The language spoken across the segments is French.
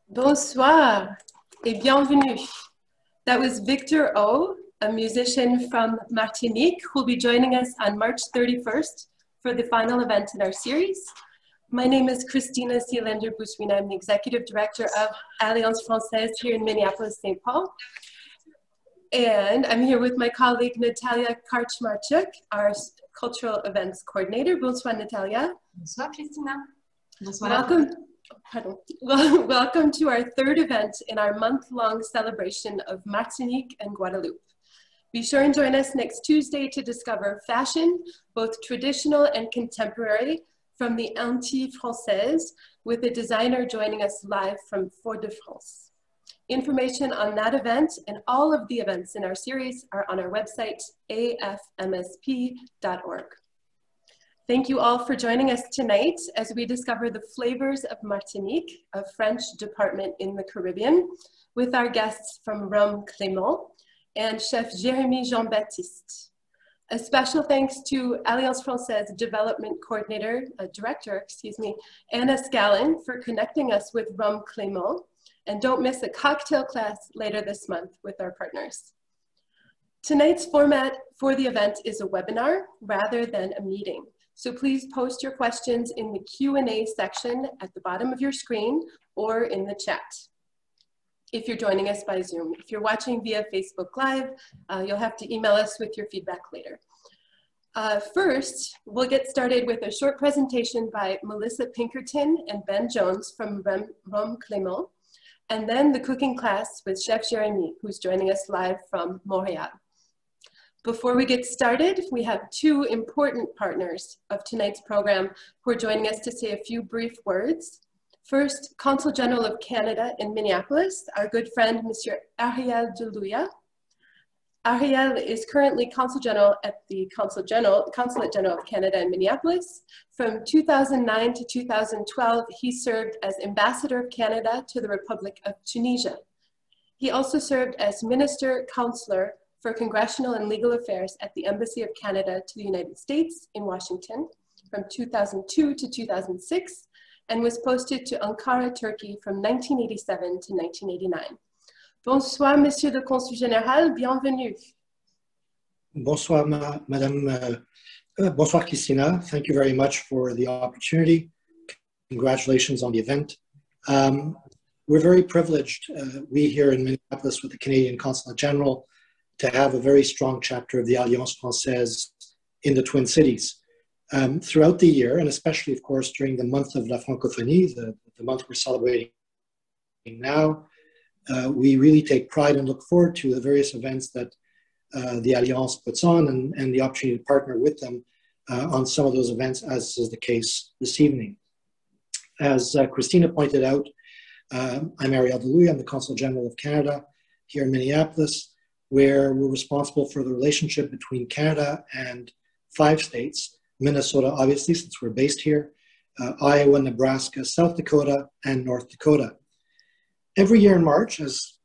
Bonsoir et bienvenue. That was Victor O, a musician from Martinique, who will be joining us on March 31st for the final event in our series. My name is Christina Seelander-Boussuin. I'm the Executive Director of Alliance Française here in Minneapolis, St. Paul. And I'm here with my colleague, Natalia Karczmarchuk, our Cultural Events Coordinator. Bonsoir, Natalia. Bonsoir, Christina. Bonsoir. Welcome to our third event in our month-long celebration of Martinique and Guadeloupe. Be sure and join us next Tuesday to discover fashion, both traditional and contemporary, from the Antilles Françaises, with a designer joining us live from Fort-de-France. Information on that event and all of the events in our series are on our website, afmsp.org. Thank you all for joining us tonight as we discover the flavors of Martinique, a French department in the Caribbean, with our guests from Rhum, Clément, and Chef Jérémie Jean-Baptiste. A special thanks to Alliance Française Development Director, Anna Scallon, for connecting us with Rhum, Clément. And don't miss a cocktail class later this month with our partners. Tonight's format for the event is a webinar rather than a meeting. So please post your questions in the Q&A section at the bottom of your screen or in the chat if you're joining us by Zoom. If you're watching via Facebook Live, you'll have to email us with your feedback later. First, we'll get started with a short presentation by Melissa Pinkerton and Ben Jones from Rhum Clément, and then the cooking class with Chef Jérémie, who's joining us live from Montreal. Before we get started, we have two important partners of tonight's program who are joining us to say a few brief words. First, Consul General of Canada in Minneapolis, our good friend, Monsieur Ariel Deluya. Ariel is currently Consul General at the Consulate General of Canada in Minneapolis. From 2009 to 2012, he served as Ambassador of Canada to the Republic of Tunisia. He also served as Minister Counselor for Congressional and Legal Affairs at the Embassy of Canada to the United States in Washington from 2002 to 2006, and was posted to Ankara, Turkey from 1987 to 1989. Bonsoir, Monsieur le Consul Général, bienvenue. Bonsoir, bonsoir, Christina. Thank you very much for the opportunity. Congratulations on the event. We're very privileged, we here in Minneapolis with the Canadian Consulate General, to have a very strong chapter of the Alliance Française in the Twin Cities. Throughout the year, and especially, of course, during the month of La Francophonie, the month we're celebrating now, we really take pride and look forward to the various events that the Alliance puts on and the opportunity to partner with them on some of those events, as is the case this evening. As Christina pointed out, I'm Ariel Deluya. I'm the Consul General of Canada here in Minneapolis, where we're responsible for the relationship between Canada and 5 states, Minnesota, obviously, since we're based here, Iowa, Nebraska, South Dakota, and North Dakota. Every year in March, as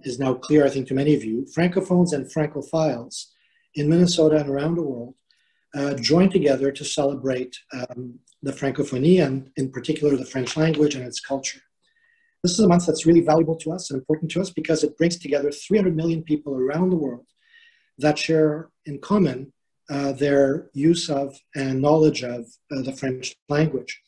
is now clear, I think, to many of you, Francophones and Francophiles in Minnesota and around the world join together to celebrate the Francophonie, and in particular, the French language and its culture. This is a month that's really valuable to us and important to us because it brings together 300 million people around the world that share in common their use of and knowledge of the French language.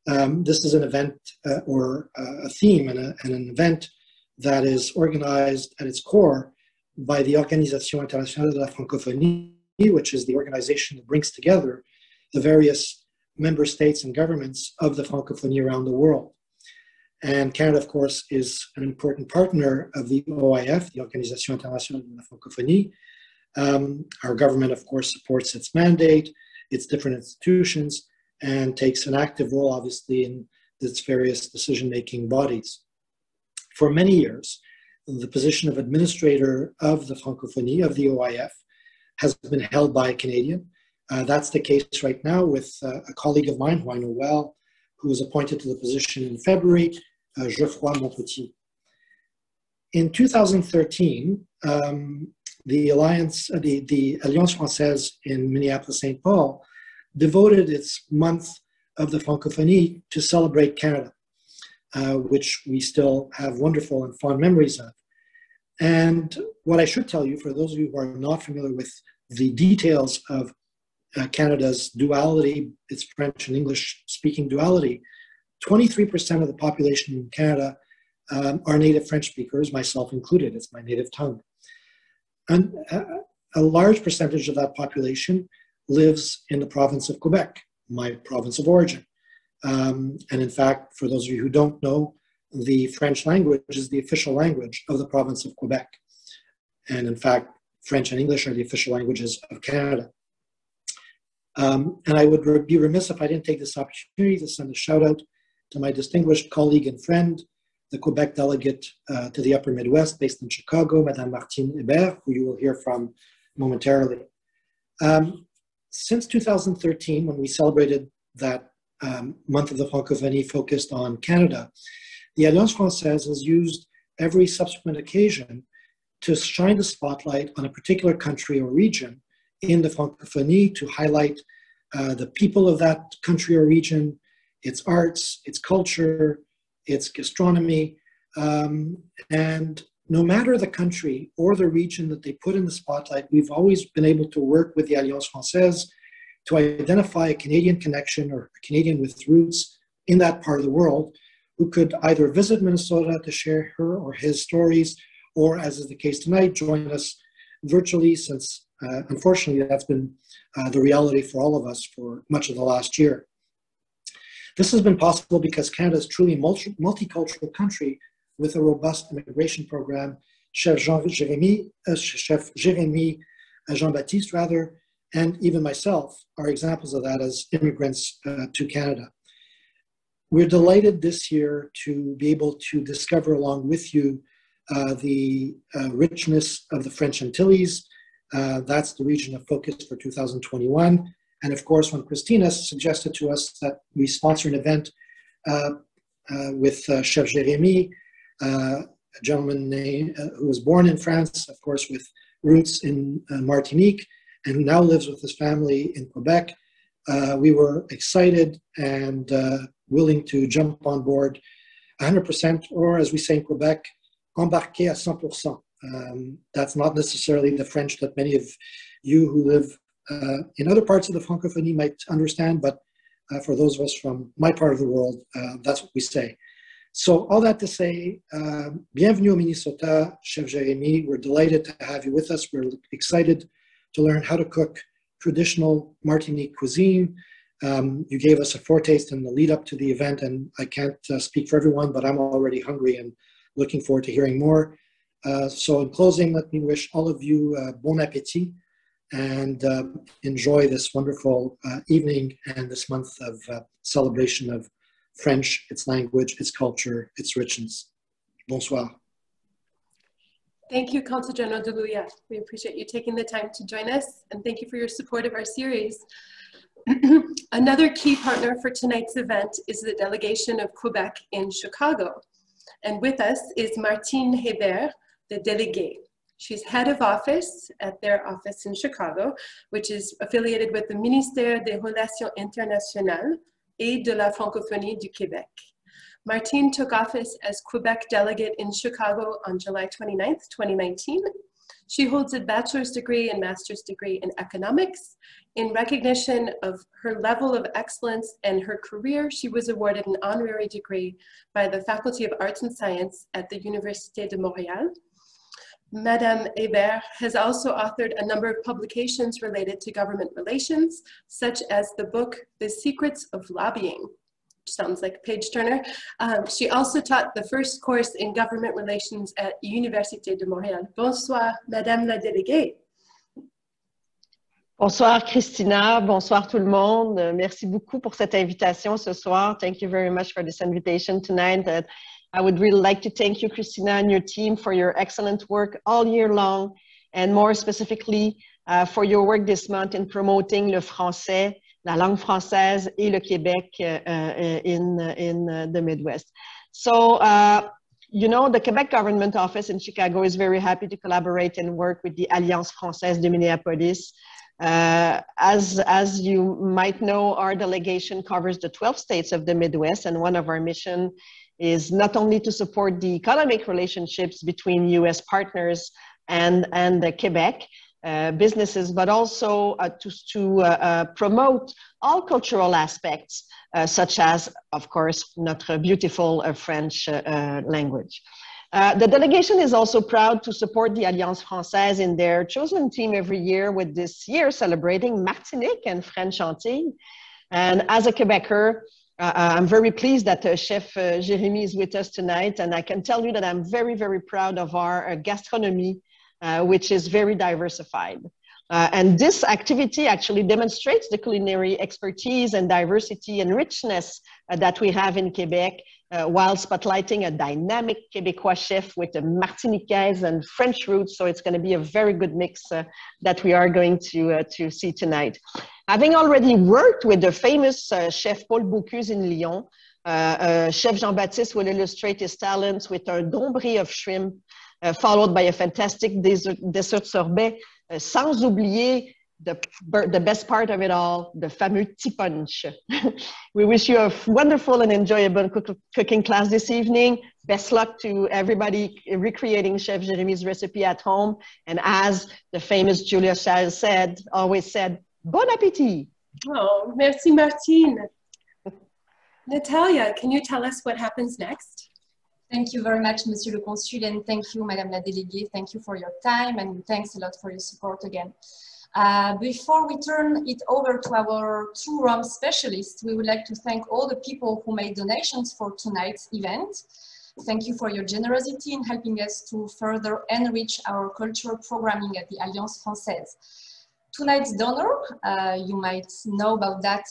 This is an event or a theme and an event that is organized at its core by the Organisation Internationale de la Francophonie, which is the organization that brings together the various member states and governments of the Francophonie around the world. And Canada, of course, is an important partner of the OIF, the Organisation Internationale de la Francophonie. Our government, of course, supports its mandate, its different institutions, and takes an active role, obviously, in its various decision-making bodies. For many years, the position of administrator of the Francophonie, of the OIF, has been held by a Canadian. That's the case right now with a colleague of mine who I know well, who was appointed to the position in February, Geoffroy Montpetit. In 2013, the Alliance Française in Minneapolis-St. Paul devoted its month of the Francophonie to celebrate Canada, which we still have wonderful and fond memories of. And what I should tell you, for those of you who are not familiar with the details of Canada's duality, its French and English speaking duality, 23% of the population in Canada are native French speakers, myself included. It's my native tongue. And a large percentage of that population lives in the province of Quebec, my province of origin. And in fact, for those of you who don't know, the French language is the official language of the province of Quebec. And in fact, French and English are the official languages of Canada. And I would be remiss if I didn't take this opportunity to send a shout out to my distinguished colleague and friend, the Quebec delegate to the Upper Midwest based in Chicago, Madame Martinique Guadeloupe, who you will hear from momentarily. Since 2013, when we celebrated that month of the Francophonie focused on Canada, the Alliance Française has used every subsequent occasion to shine the spotlight on a particular country or region in the Francophonie to highlight the people of that country or region, its arts, its culture, its gastronomy, and no matter the country or the region that they put in the spotlight, we've always been able to work with the Alliance Française to identify a Canadian connection or a Canadian with roots in that part of the world who could either visit Minnesota to share her or his stories, or as is the case tonight, join us virtually, since unfortunately that's been the reality for all of us for much of the last year. This has been possible because Canada is truly a multicultural country with a robust immigration program. Chef Jérémie, Jean-Baptiste rather, and even myself are examples of that as immigrants to Canada. We're delighted this year to be able to discover along with you the richness of the French Antilles. That's the region of focus for 2021. And of course, when Christina suggested to us that we sponsor an event with Chef Jérémie, a gentleman who was born in France, of course, with roots in Martinique, and who now lives with his family in Quebec, we were excited and willing to jump on board 100%, or as we say in Quebec, embarquer à 100%. That's not necessarily the French that many of you who live in other parts of the Francophonie might understand, but for those of us from my part of the world, that's what we say. So all that to say, bienvenue au Minnesota, Chef Jérémie. We're delighted to have you with us. We're excited to learn how to cook traditional Martinique cuisine. You gave us a foretaste in the lead up to the event, and I can't speak for everyone, but I'm already hungry and looking forward to hearing more. So in closing, let me wish all of you bon appétit and enjoy this wonderful evening and this month of celebration of French, its language, its culture, its richness. Bonsoir. Thank you, Consul General de Luya. We appreciate you taking the time to join us, and thank you for your support of our series. Another key partner for tonight's event is the Delegation of Quebec in Chicago. And with us is Martine Hébert, the Déléguée. She's head of office at their office in Chicago, which is affiliated with the Ministère des Relations Internationales et de la Francophonie du Québec. Martine took office as Quebec delegate in Chicago on July 29th, 2019. She holds a bachelor's degree and master's degree in economics. In recognition of her level of excellence and her career, she was awarded an honorary degree by the Faculty of Arts and Science at the Université de Montréal. Madame Hébert has also authored a number of publications related to government relations, such as the book, The Secrets of Lobbying, which sounds like a page turner. She also taught the first course in government relations at Université de Montréal. Bonsoir, Madame la Déléguée. Bonsoir Christina, bonsoir tout le monde. Merci beaucoup pour cette invitation ce soir. Thank you very much for this invitation tonight. I would really like to thank you, Christina, and your team for your excellent work all year long, and more specifically for your work this month in promoting le français, la langue française et le Québec in the Midwest. So, you know, the Quebec government office in Chicago is very happy to collaborate and work with the Alliance Française de Minneapolis. As you might know, our delegation covers the 12 states of the Midwest, and one of our mission is not only to support the economic relationships between U.S. partners and the Quebec businesses, but also to promote all cultural aspects, such as, of course, notre beautiful French language. The delegation is also proud to support the Alliance Française in their chosen team every year, with this year celebrating Martinique and French Antilles. And as a Quebecer, I'm very pleased that Chef Jérémie is with us tonight, and I can tell you that I'm very, very proud of our gastronomy, which is very diversified. And this activity actually demonstrates the culinary expertise and diversity and richness that we have in Quebec, while spotlighting a dynamic Québécois chef with a Martiniquaise and French roots. So it's going to be a very good mix that we are going to see tonight. Having already worked with the famous chef Paul Bocuse in Lyon, Chef Jean-Baptiste will illustrate his talents with un dombré of shrimp, followed by a fantastic dessert sorbet, sans oublier the best part of it all, the fameux petit punch. We wish you a wonderful and enjoyable cooking class this evening. Best luck to everybody recreating Chef Jérémie's recipe at home. And as the famous Julia Child always said, bon appétit. Oh, merci Martine. Natalia, can you tell us what happens next? Thank you very much, Monsieur le Consul, and thank you, Madame la Déléguée. Thank you for your time, and thanks a lot for your support again. Before we turn it over to our two Rhum specialists, we would like to thank all the people who made donations for tonight's event. Thank you for your generosity in helping us to further enrich our cultural programming at the Alliance Française. Tonight's donor, you might know about that,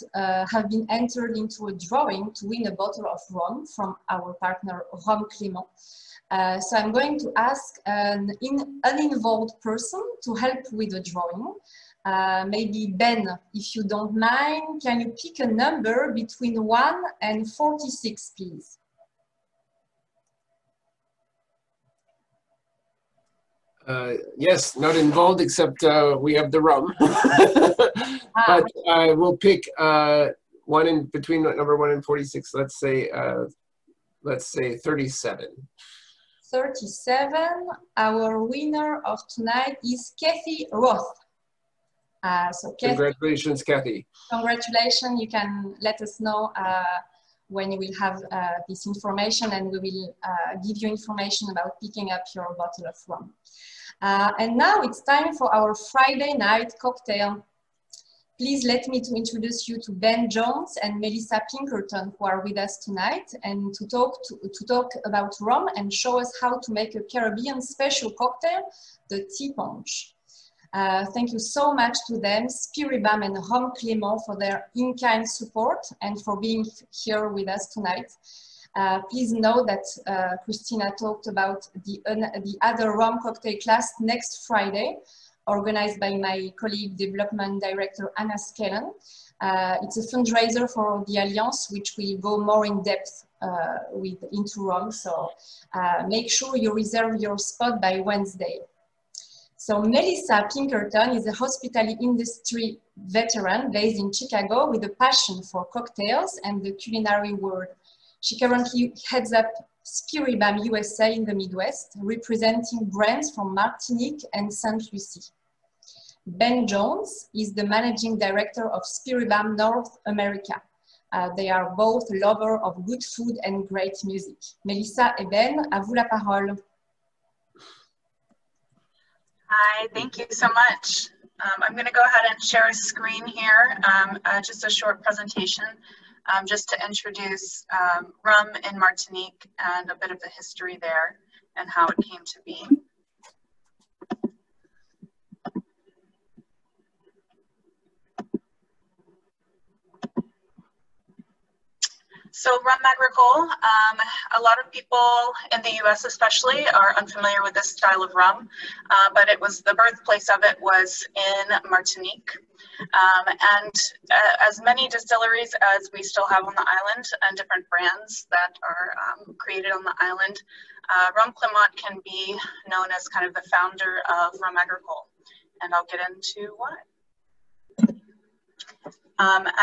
have been entered into a drawing to win a bottle of rum from our partner Rhum Clément. So I'm going to ask an uninvolved person to help with the drawing. Maybe Ben, if you don't mind, can you pick a number between 1 and 46, please? Yes, not involved, except we have the rum. But we'll pick one in between number 1 and 46. Let's say 37. 37. Our winner of tonight is Kathy Roth. So Kathy, congratulations, Kathy. Congratulations. You can let us know when you will have this information, and we will give you information about picking up your bottle of rum. And now it's time for our Friday night cocktail. Please let me to introduce you to Ben Jones and Melissa Pinkerton, who are with us tonight, and to talk about rum and show us how to make a Caribbean special cocktail, the tea punch. Thank you so much to them, Spiribam and Rhum Clément, for their in-kind support and for being here with us tonight. Please know that Christina talked about the other rum cocktail class next Friday, organized by my colleague, Development Director Anna Skellen. It's a fundraiser for the Alliance, which will go more in depth into rum. So make sure you reserve your spot by Wednesday. So Melissa Pinkerton is a hospitality industry veteran based in Chicago with a passion for cocktails and the culinary world. She currently heads up Spiribam USA in the Midwest, representing brands from Martinique and St. Lucie. Ben Jones is the managing director of Spiribam North America. They are both lovers of good food and great music. Melissa et Ben, à vous la parole. Hi, thank you so much. I'm going to go ahead and share a screen here, just a short presentation, just to introduce rum in Martinique and a bit of the history there and how it came to be. So Rhum agricole, a lot of people in the US especially are unfamiliar with this style of rum, but it was the birthplace of it was in Martinique. As many distilleries as we still have on the island and different brands that are created on the island, Rhum Clément can be known as kind of the founder of Rhum agricole, and I'll get into why.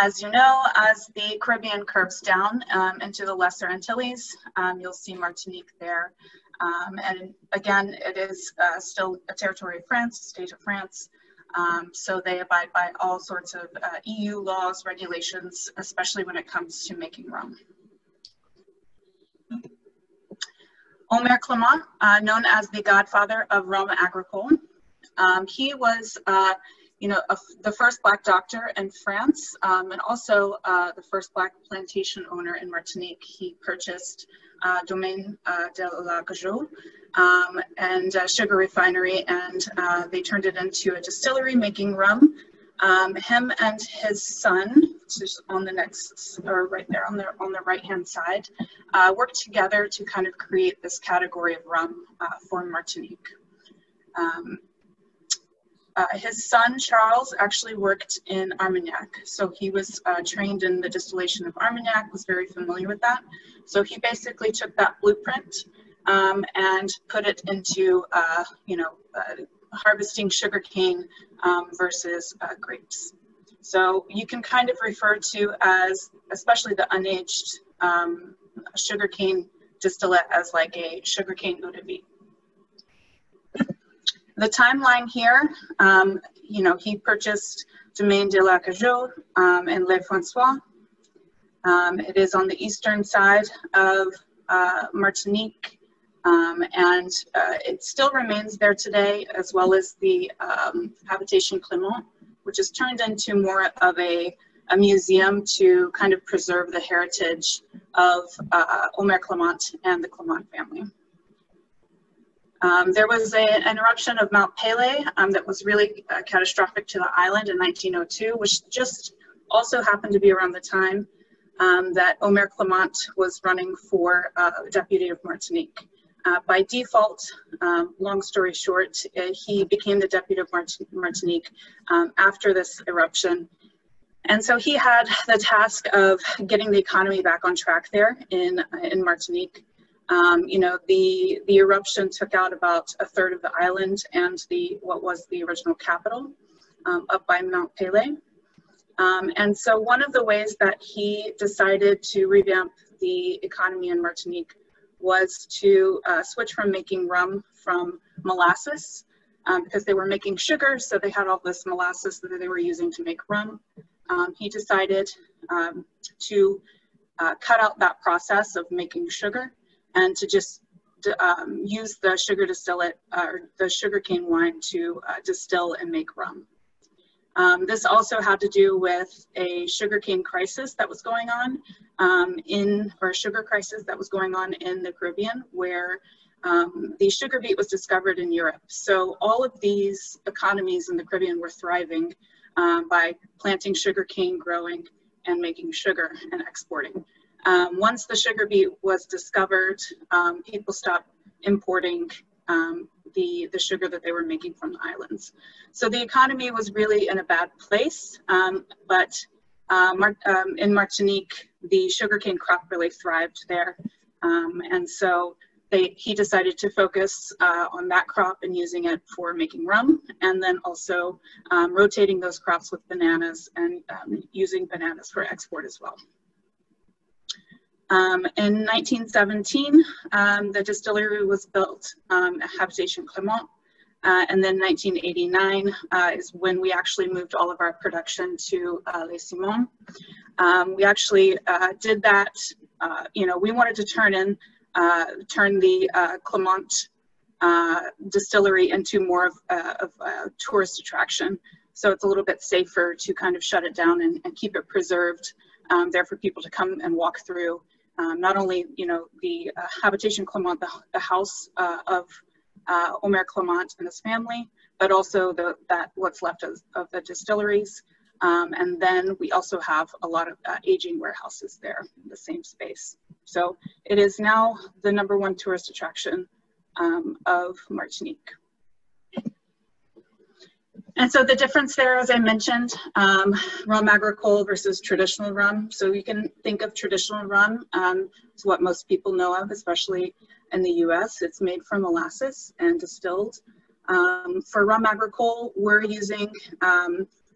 As you know, as the Caribbean curves down into the Lesser Antilles, you'll see Martinique there. And again, it is still a territory of France, a state of France. So they abide by all sorts of EU laws, regulations, especially when it comes to making rum. Omer Clément, known as the godfather of Rhum agricole, he was the first Black doctor in France, and also the first Black plantation owner in Martinique. He purchased Domaine de la Gageau and a sugar refinery, and they turned it into a distillery making rum. Him and his son, which is on the next, or right there on the right-hand side, worked together to kind of create this category of rum for Martinique. His son, Charles, actually worked in Armagnac. So he was trained in the distillation of Armagnac, was very familiar with that. So he basically took that blueprint and put it into, harvesting sugarcane versus grapes. So you can kind of refer to as, especially the unaged sugarcane distillate, as like a sugarcane eau de vie. The timeline here, he purchased Domaine de la Gageau and Le François. It is on the eastern side of Martinique, and it still remains there today, as well as the Habitation Clément, which is turned into more of a museum to kind of preserve the heritage of Omer Clément and the Clément family. There was an eruption of Mount Pelée that was really catastrophic to the island in 1902, which just also happened to be around the time that Omer Clément was running for deputy of Martinique. By default, long story short, he became the deputy of Martinique after this eruption. And so he had the task of getting the economy back on track there in Martinique. The eruption took out about a third of the island and what was the original capital up by Mount Pelée. And so one of the ways that he decided to revamp the economy in Martinique was to switch from making rum from molasses, because they were making sugar, so they had all this molasses that they were using to make rum. He decided to cut out that process of making sugar and to just use the sugar distillate, or the sugarcane wine, to distill and make rum. This also had to do with a sugarcane crisis that was going on or a sugar crisis that was going on in the Caribbean, where the sugar beet was discovered in Europe. So all of these economies in the Caribbean were thriving by planting sugarcane, growing, and making sugar and exporting. Once the sugar beet was discovered, people stopped importing the sugar that they were making from the islands. So the economy was really in a bad place, but in Martinique, the sugarcane crop really thrived there. And so he decided to focus on that crop and using it for making rum, and then also rotating those crops with bananas and using bananas for export as well. In 1917, the distillery was built at Habitation Clément, and then 1989 is when we actually moved all of our production to Les Simons. We actually did that, we wanted to turn the Clément distillery into more of a tourist attraction. So it's a little bit safer to kind of shut it down and keep it preserved there for people to come and walk through. Not only, the Habitation Clément, the house of Omer Clément and his family, but also what's left of the distilleries. And then we also have a lot of aging warehouses there in the same space. So it is now the #1 tourist attraction of Martinique. And so the difference there, as I mentioned, rum agricole versus traditional rum. So you can think of traditional rum as what most people know of, especially in the US. It's made from molasses and distilled. For rum agricole, we're using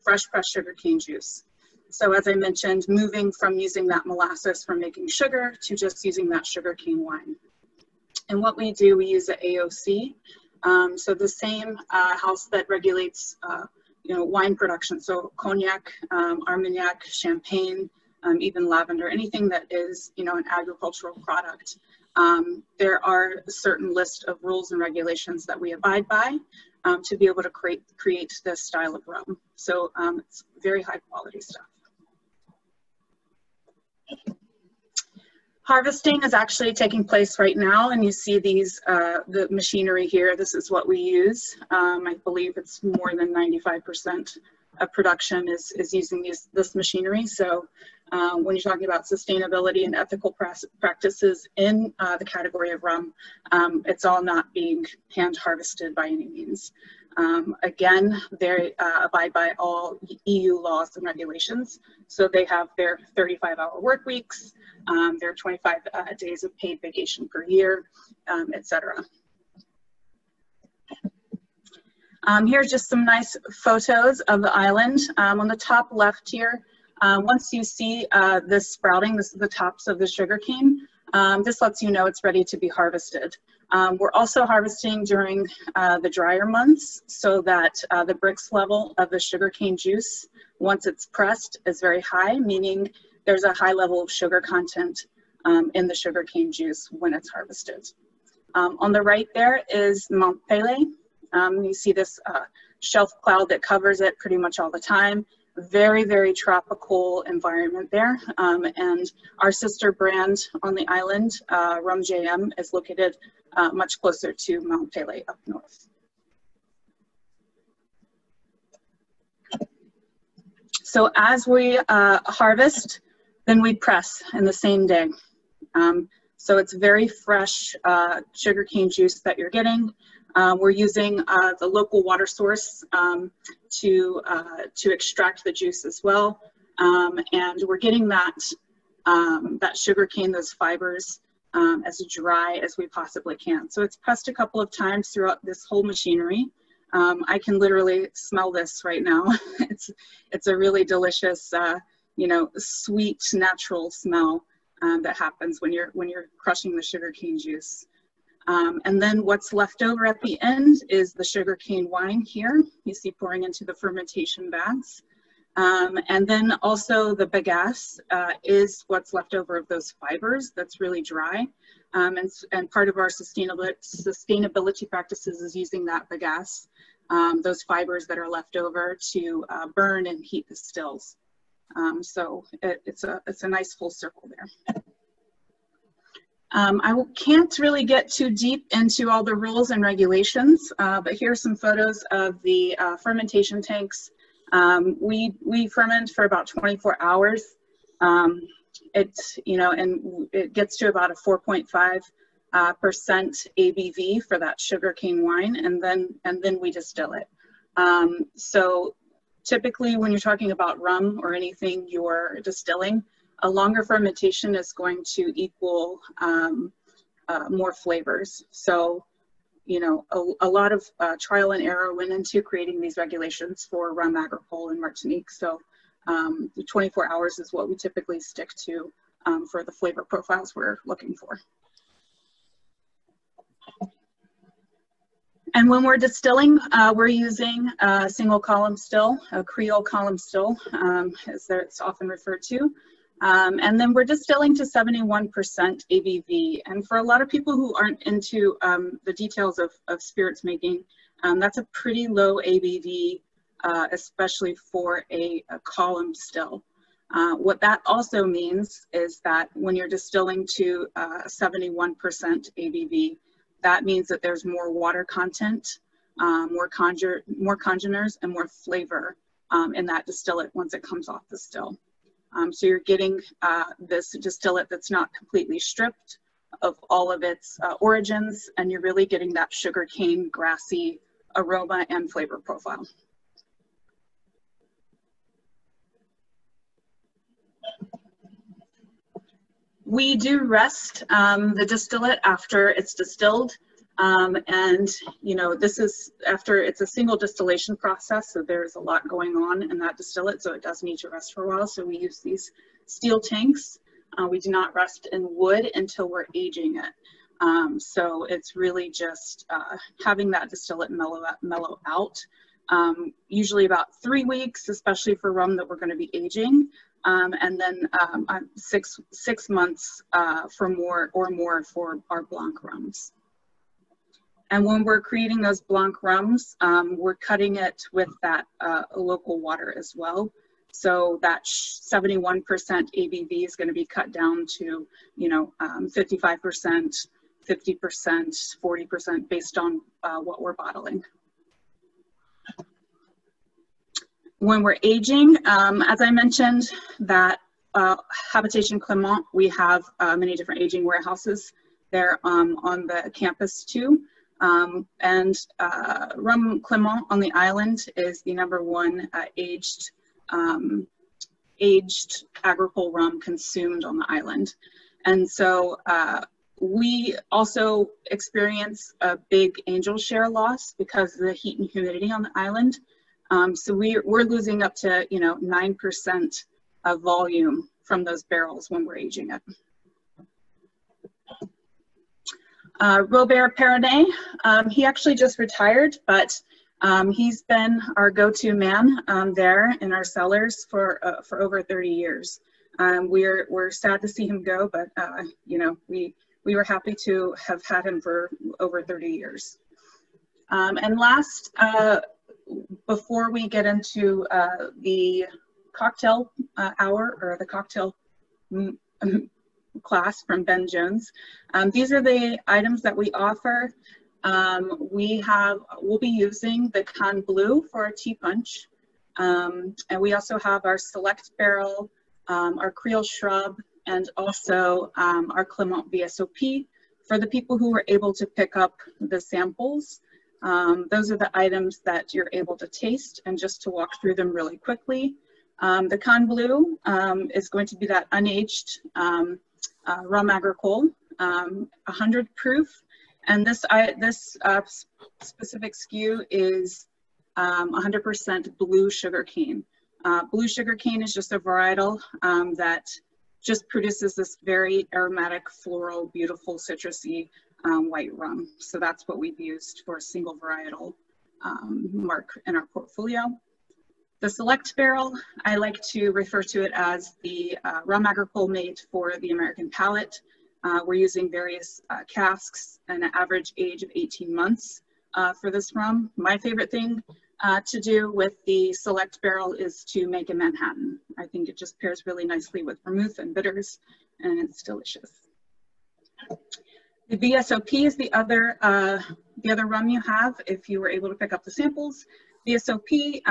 fresh pressed sugarcane juice. So as I mentioned, moving from using that molasses for making sugar to just using that sugarcane wine. And what we do, we use the AOC. So the same house that regulates, wine production. So cognac, Armagnac, champagne, even lavender, anything that is, an agricultural product. There are a certain list of rules and regulations that we abide by to be able to create this style of rum. So it's very high quality stuff. Harvesting is actually taking place right now, and you see these, the machinery here. This is what we use. I believe it's more than 95% of production is using this machinery. So when you're talking about sustainability and ethical practices in the category of rum, it's all not being hand harvested by any means. Again, they abide by all EU laws and regulations. So they have their 35-hour work weeks, their 25 days of paid vacation per year, etc. Here's just some nice photos of the island. On the top left here, once you see this sprouting, this is the tops of the sugarcane. This lets you know it's ready to be harvested. We're also harvesting during the drier months so that the Brix level of the sugarcane juice, once it's pressed, is very high, meaning there's a high level of sugar content in the sugarcane juice when it's harvested. On the right there is Mont Pelé. You see this shelf cloud that covers it pretty much all the time. Very, very tropical environment there. And our sister brand on the island, Rhum JM, is located much closer to Mont Pelé up north. So as we harvest, then we press in the same day. So it's very fresh sugarcane juice that you're getting. We're using the local water source to extract the juice as well. And we're getting that sugarcane, those fibers, as dry as we possibly can. So it's pressed a couple of times throughout this whole machinery. I can literally smell this right now. It's a really delicious, sweet, natural smell that happens when you're crushing the sugarcane juice. And then what's left over at the end is the sugarcane wine here. You see pouring into the fermentation vats. And then also the bagasse is what's left over of those fibers that's really dry. And part of our sustainability practices is using that bagasse, those fibers that are left over, to burn and heat the stills. So it's a nice full circle there. I can't really get too deep into all the rules and regulations, but here are some photos of the fermentation tanks. We ferment for about 24 hours. And it gets to about a 4.5% ABV for that sugarcane wine, and then we distill it. So typically when you're talking about rum or anything you're distilling, a longer fermentation is going to equal more flavors. So, a lot of trial and error went into creating these regulations for rum agricole in Martinique. So the 24 hours is what we typically stick to for the flavor profiles we're looking for. And when we're distilling, we're using a single column still, a Creole column still, as it's often referred to. And then we're distilling to 71% ABV. And for a lot of people who aren't into the details of spirits making, that's a pretty low ABV, especially for a column still. What that also means is that when you're distilling to 71% ABV, that means that there's more water content, more congeners, and more flavor in that distillate once it comes off the still. So you're getting this distillate that's not completely stripped of all of its origins, and you're really getting that sugarcane, grassy aroma and flavor profile. We do rest the distillate after it's distilled. And, you know, this is after it's a single distillation process, so there's a lot going on in that distillate, so it does need to rest for a while. So we use these steel tanks. We do not rest in wood until we're aging it. So it's really just having that distillate mellow out. Usually about 3 weeks, especially for rum that we're going to be aging. And then 6 months for more for our Blanc rums. And when we're creating those Blanc rums, we're cutting it with that local water as well. So that 71% ABV is going to be cut down to, you know, 55%, 50%, 40% based on what we're bottling. When we're aging, as I mentioned, that Habitation Clément, we have many different aging warehouses there on the campus too. And Rhum Clément on the island is the #1 aged agricole rum consumed on the island. And so we also experience a big angel share loss because of the heat and humidity on the island. So we're losing up to, you know, 9% of volume from those barrels when we're aging it. Robert Perronnet, he actually just retired, but he's been our go-to man there in our cellars for over 30 years. We're sad to see him go, but you know, we were happy to have had him for over 30 years. And last, before we get into the cocktail hour or the cocktail class from Ben Jones, these are the items that we offer. We'll be using the Can Bleu for our tea punch, and we also have our Select Barrel, our Creole Shrub, and also our Clément VSOP. For the people who were able to pick up the samples, those are the items that you're able to taste, and just to walk through them really quickly. The Can Bleu is going to be that unaged rum agricole, 100 proof, and this specific SKU is 100% blue sugarcane. Blue sugarcane is just a varietal that just produces this very aromatic, floral, beautiful, citrusy white rum. So that's what we've used for a single varietal mark in our portfolio. The Select Barrel, I like to refer to it as the rum agricole made for the American palate. We're using various casks and an average age of 18 months for this rum. My favorite thing to do with the Select Barrel is to make a Manhattan. I think it just pairs really nicely with vermouth and bitters, and it's delicious. The VSOP is the other rum you have if you were able to pick up the samples. VSOP,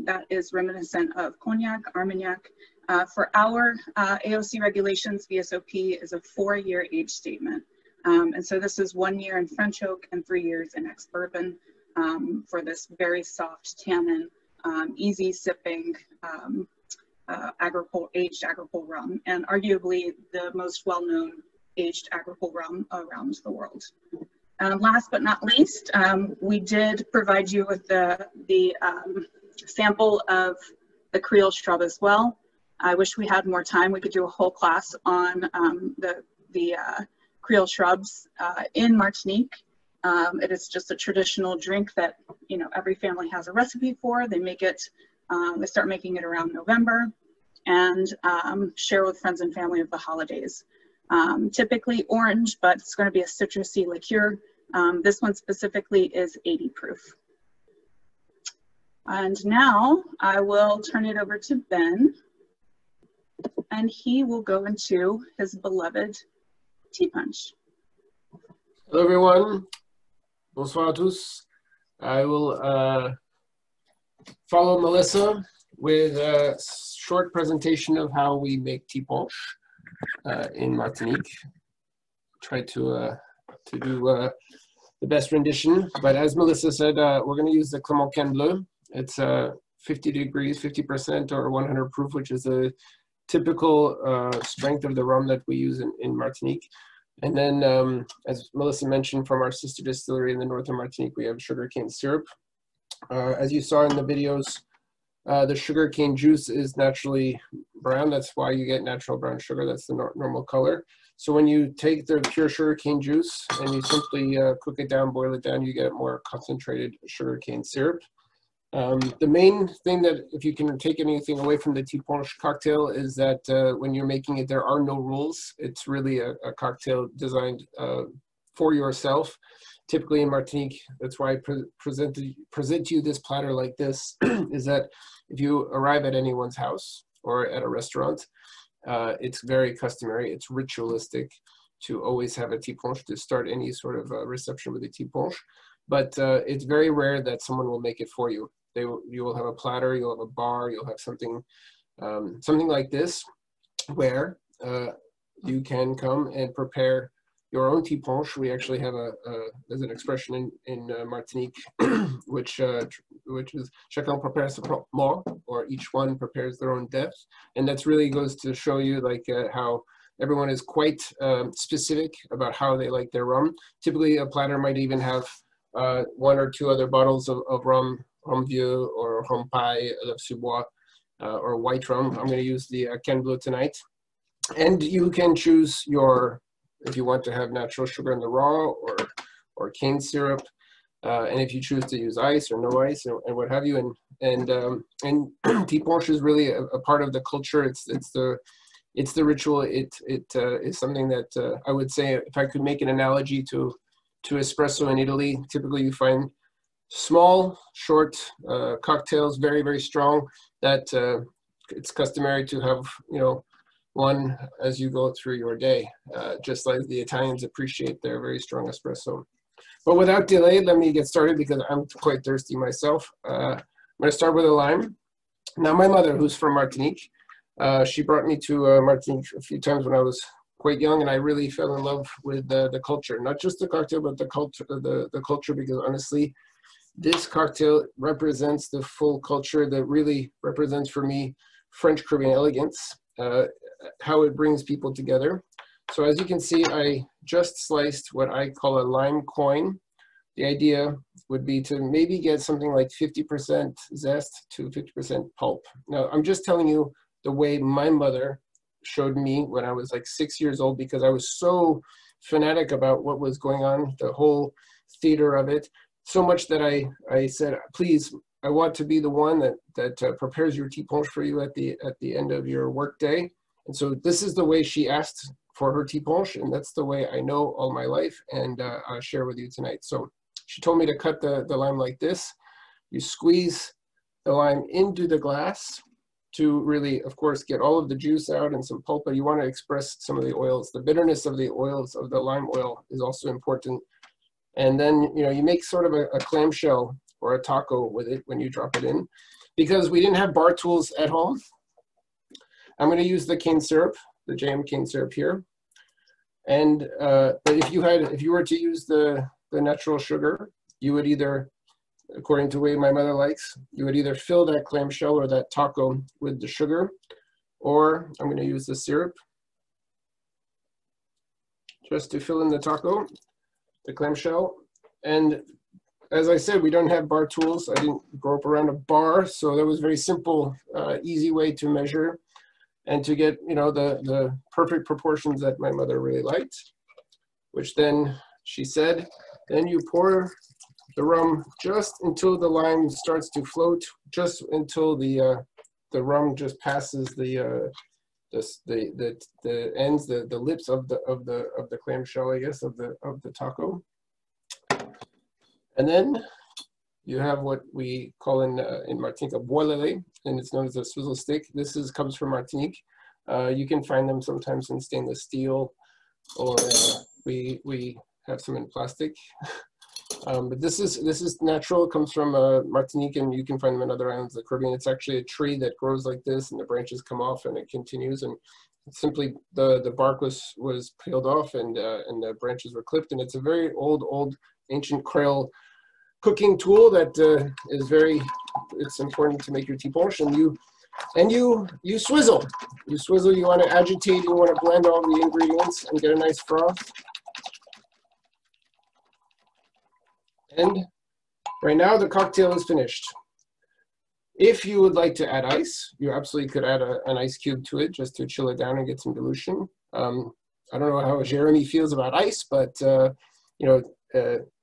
that is reminiscent of Cognac, Armagnac. For our AOC regulations, VSOP is a 4-year age statement. And so this is 1 year in French oak and 3 years in ex-bourbon for this very soft tannin, easy sipping aged agricole rum, and arguably the most well-known aged agricole rum around the world. Last but not least, we did provide you with the sample of the Creole Shrub as well. I wish we had more time. We could do a whole class on the Creole Shrubs in Martinique. It is just a traditional drink that, you know, every family has a recipe for. They make it, they start making it around November and share with friends and family of the holidays. Typically orange, but it's going to be a citrusy liqueur. This one specifically is 80 proof. And now I will turn it over to Ben, and he will go into his beloved tea punch. Hello everyone. Bonsoir à tous. I will follow Melissa with a short presentation of how we make tea punch in Martinique. Try to do the best rendition, but as Melissa said, we're going to use the Clément Canne Bleu. It's 50 degrees, 50% or 100 proof, which is the typical strength of the rum that we use in Martinique. And then, as Melissa mentioned, from our sister distillery in the northern Martinique, we have sugarcane syrup. As you saw in the videos, the sugarcane juice is naturally brown. That's why you get natural brown sugar. That's the normal color. So when you take the pure sugarcane juice and you simply cook it down, boil it down, you get more concentrated sugarcane syrup. The main thing that, if you can take anything away from the tea punch cocktail, is that when you're making it, there are no rules. It's really a cocktail designed for yourself. Typically in Martinique, that's why I present to you this platter like this, is that if you arrive at anyone's house or at a restaurant, it's very customary, it's ritualistic to always have a tea punch to start any sort of reception with a tea punch. But it's very rare that someone will make it for you. You will have a platter, you'll have a bar, you'll have something, something like this, where you can come and prepare your own tea punch. We actually have there's an expression in Martinique, which is chacun prépare sa propre mort, or each one prepares their own death. And that's really goes to show you like how everyone is quite specific about how they like their rum. Typically a platter might even have one or two other bottles of rum, Rhum Vieux or Rhum Paille, Sous-Bois, or white rum. I'm going to use the Canne Bleu tonight. And you can choose if you want to have natural sugar in the raw or cane syrup, and if you choose to use ice or no ice and what have you. And tea punch is really a part of the culture. It's the ritual. It is something that I would say, if I could make an analogy to espresso in Italy, typically you find small, short cocktails, very, very strong, that it's customary to have, one as you go through your day, just like the Italians appreciate their very strong espresso. But without delay, let me get started because I'm quite thirsty myself. I'm going to start with a lime. Now, my mother, who's from Martinique, she brought me to Martinique a few times when I was quite young, and I really fell in love with the culture, not just the cocktail, but the culture, because honestly, this cocktail represents the full culture that really represents for me French Caribbean elegance, how it brings people together. So as you can see, I just sliced what I call a lime coin. The idea would be to maybe get something like 50% zest to 50% pulp. Now, I'm just telling you the way my mother showed me when I was like 6 years old, because I was so fanatic about what was going on, the whole theater of it, so much that I said, please, I want to be the one that prepares your tea punch for you at the end of your work day. And so this is the way she asked for her tea punch, and that's the way I know all my life, and I'll share with you tonight. So she told me to cut the lime like this. You squeeze the lime into the glass to really, of course, get all of the juice out and some pulp, but you want to express some of the oils. The bitterness of the oils of the lime oil is also important. And then, you make sort of a clamshell or a taco with it when you drop it in. Because we didn't have bar tools at home, I'm going to use the cane syrup, the jam cane syrup here. And but if you were to use the natural sugar, you would either, according to the way my mother likes, you would either fill that clamshell or that taco with the sugar, or I'm going to use the syrup just to fill in the taco, the clamshell. And as I said, we don't have bar tools. I didn't grow up around a bar, so that was very simple, easy way to measure and to get, the perfect proportions that my mother really liked, which then she said, then you pour the rum just until the lime starts to float, just until the rum just passes the ends, the lips of the clamshell, I guess, of the taco. And then you have what we call in Martinique a boilele, and it's known as a swizzle stick. This comes from Martinique. You can find them sometimes in stainless steel, or we have some in plastic. But this is natural. It comes from Martinique, and you can find them in other islands of the Caribbean. It's actually a tree that grows like this, and the branches come off, and it continues. And simply the bark was peeled off, and the branches were clipped. And it's a very old ancient Creole cooking tool that is very. It's important to make your tea punch, and you swizzle. You swizzle. You want to agitate. You want to blend all the ingredients and get a nice froth. And right now the cocktail is finished. If you would like to add ice, you absolutely could add an ice cube to it just to chill it down and get some dilution. I don't know how Jérémie feels about ice, but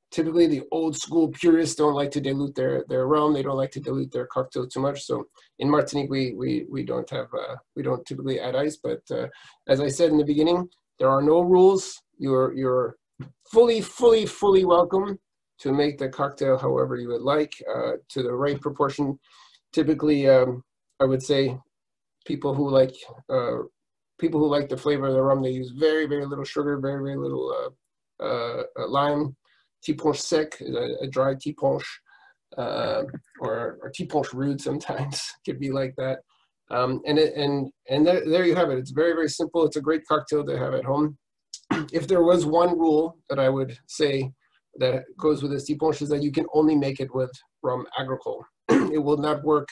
typically the old school purists don't like to dilute their rum. They don't like to dilute their cocktail too much. So in Martinique, we don't typically add ice. But as I said in the beginning, there are no rules. You're fully welcome to make the cocktail however you would like, to the right proportion. Typically, I would say people who like the flavor of the rum, they use very little sugar, very little lime. Tea punch sec, a dry tea punch, or tea punch rude sometimes could be like that. And there you have it. It's very simple. It's a great cocktail to have at home. If there was one rule that I would say that goes with this tea punch, is that you can only make it with rum agricole. It will not work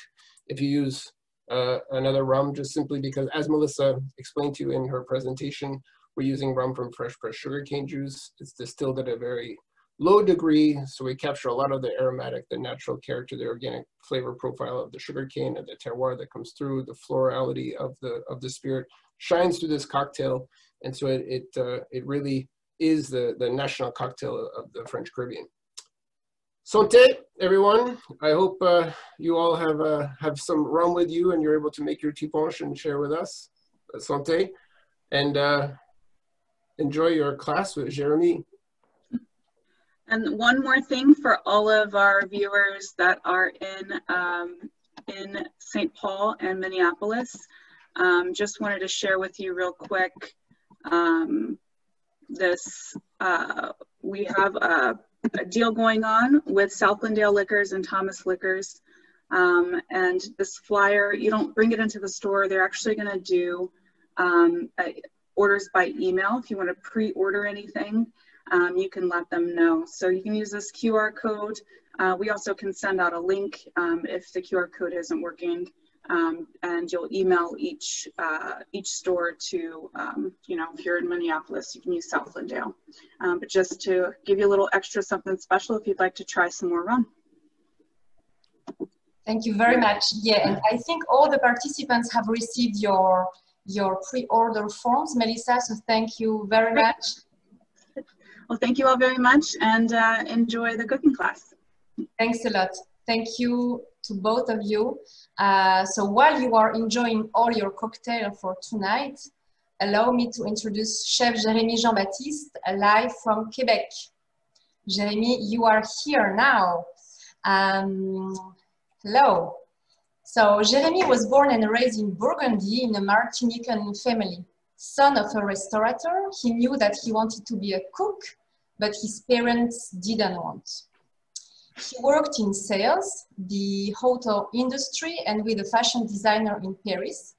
if you use another rum, just simply because, as Melissa explained to you in her presentation, we're using rum from fresh pressed sugarcane juice. It's distilled at a very low degree, so we capture a lot of the aromatic, the natural character, the organic flavor profile of the sugarcane and the terroir that comes through. The florality of the spirit shines through this cocktail, and so it really is the national cocktail of the French Caribbean. Santé, everyone. I hope you all have some rum with you and you're able to make your tea punch and share with us. Santé, and enjoy your class with Jérémie. And one more thing for all of our viewers that are in St. Paul and Minneapolis, just wanted to share with you real quick we have a deal going on with Southlandale Liquors and Thomas Liquors, and this flyer, you don't bring it into the store. They're actually going to do orders by email. If you want to pre-order anything, you can let them know. So you can use this QR code. We also can send out a link if the QR code isn't working, and you'll email each store to, if you're in Minneapolis, you can use Southlandale. But just to give you a little extra something special if you'd like to try some more rum. Thank you very much. Yeah, and I think all the participants have received your pre-order forms, Melissa, so thank you very much. Well, thank you all very much, and enjoy the cooking class. Thanks a lot. Thank you to both of you. So while you are enjoying all your cocktail for tonight, allow me to introduce Chef Jérémie Jean-Baptiste, live from Quebec. Jérémie, you are here now. Hello. So Jérémie was born and raised in Burgundy in a Martinican family. Son of a restaurateur, he knew that he wanted to be a cook, but his parents didn't want. He worked in sales, the hotel industry, and with a fashion designer in Paris.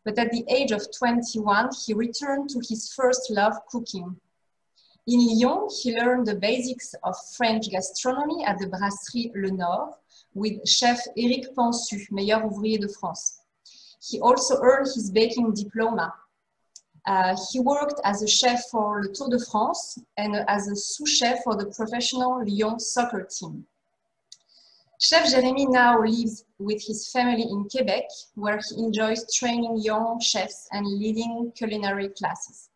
But at the age of 21, he returned to his first love, cooking. In Lyon, he learned the basics of French gastronomy at the Brasserie Le Nord with chef Éric Pensu, meilleur ouvrier de France. He also earned his baking diploma. He worked as a chef for the Tour de France and as a sous-chef for the professional Lyon soccer team. Chef Jérémie now lives with his family in Quebec, where he enjoys training young chefs and leading culinary classes.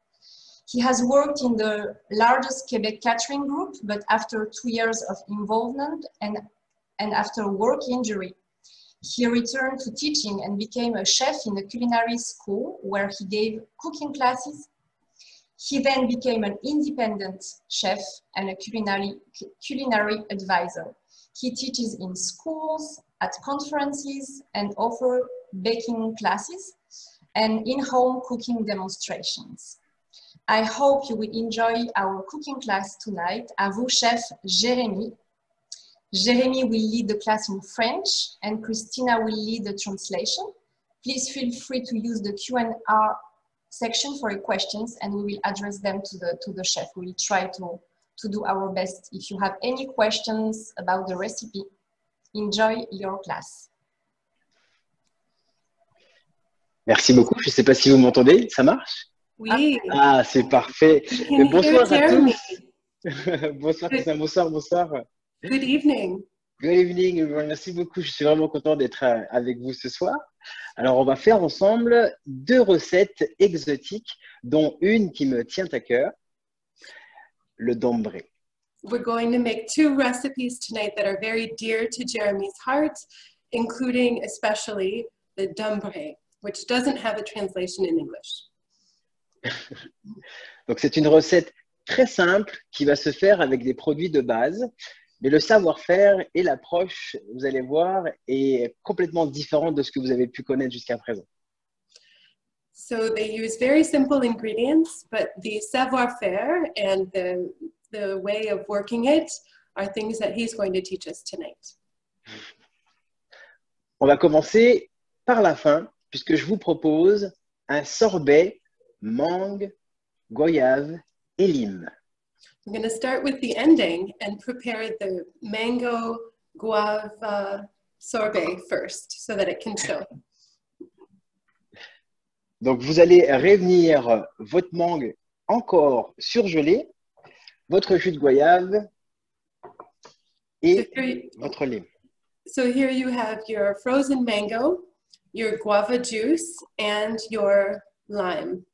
He has worked in the largest Quebec catering group, but after 2 years of involvement and after a work injury, he returned to teaching and became a chef in a culinary school where he gave cooking classes. He then became an independent chef and a culinary advisor. He teaches in schools, at conferences, and offers baking classes and in-home cooking demonstrations. I hope you will enjoy our cooking class tonight. À vous, chef Jérémie. Jérémie will lead the class in French and Christina will lead the translation. Please feel free to use the Q&A section for your questions and we will address them to the chef. We will try to do our best. If you have any questions about the recipe, enjoy your class. Merci beaucoup. Je ne sais pas si vous m'entendez. Ça marche? Oui. Ah, c'est parfait. Bonsoir à tous. Bonsoir, Christina. Bonsoir, bonsoir. Good evening. Good evening. Merci beaucoup. Je suis vraiment content d'être avec vous ce soir. Alors, on va faire ensemble 2 recettes exotiques, dont une qui me tient à cœur, le dambré. We're going to make 2 recipes tonight that are very dear to Jérémie's heart, including especially the dambré, which doesn't have a translation in English. Donc, c'est une recette très simple qui va se faire avec des produits de base. Mais le savoir-faire et l'approche, vous allez voir, est complètement différent de ce que vous avez pu connaître jusqu'à présent. So they use very simple ingredients, but the savoir-faire and the way of working it are things that he's going to teach us tonight. On va commencer par la fin, puisque je vous propose un sorbet mangue, goyave et lime. I'm going to start with the ending and prepare the mango guava sorbet first so that it can show. Donc, vous allez réunir votre mangue encore surgelée, votre jus de goyave et votre lime. So here you have your frozen mango, your guava juice, and your lime.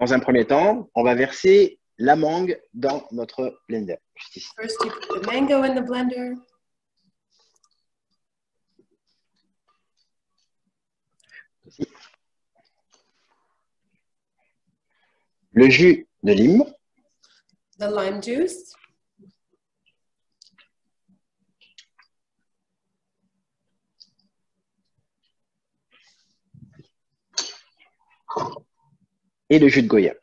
Dans un premier temps, on va verser la mangue dans notre blender. Juste ici. First, you put the mango in the blender. Ici. Le jus de lime. The lime juice. Et le jus de goyave.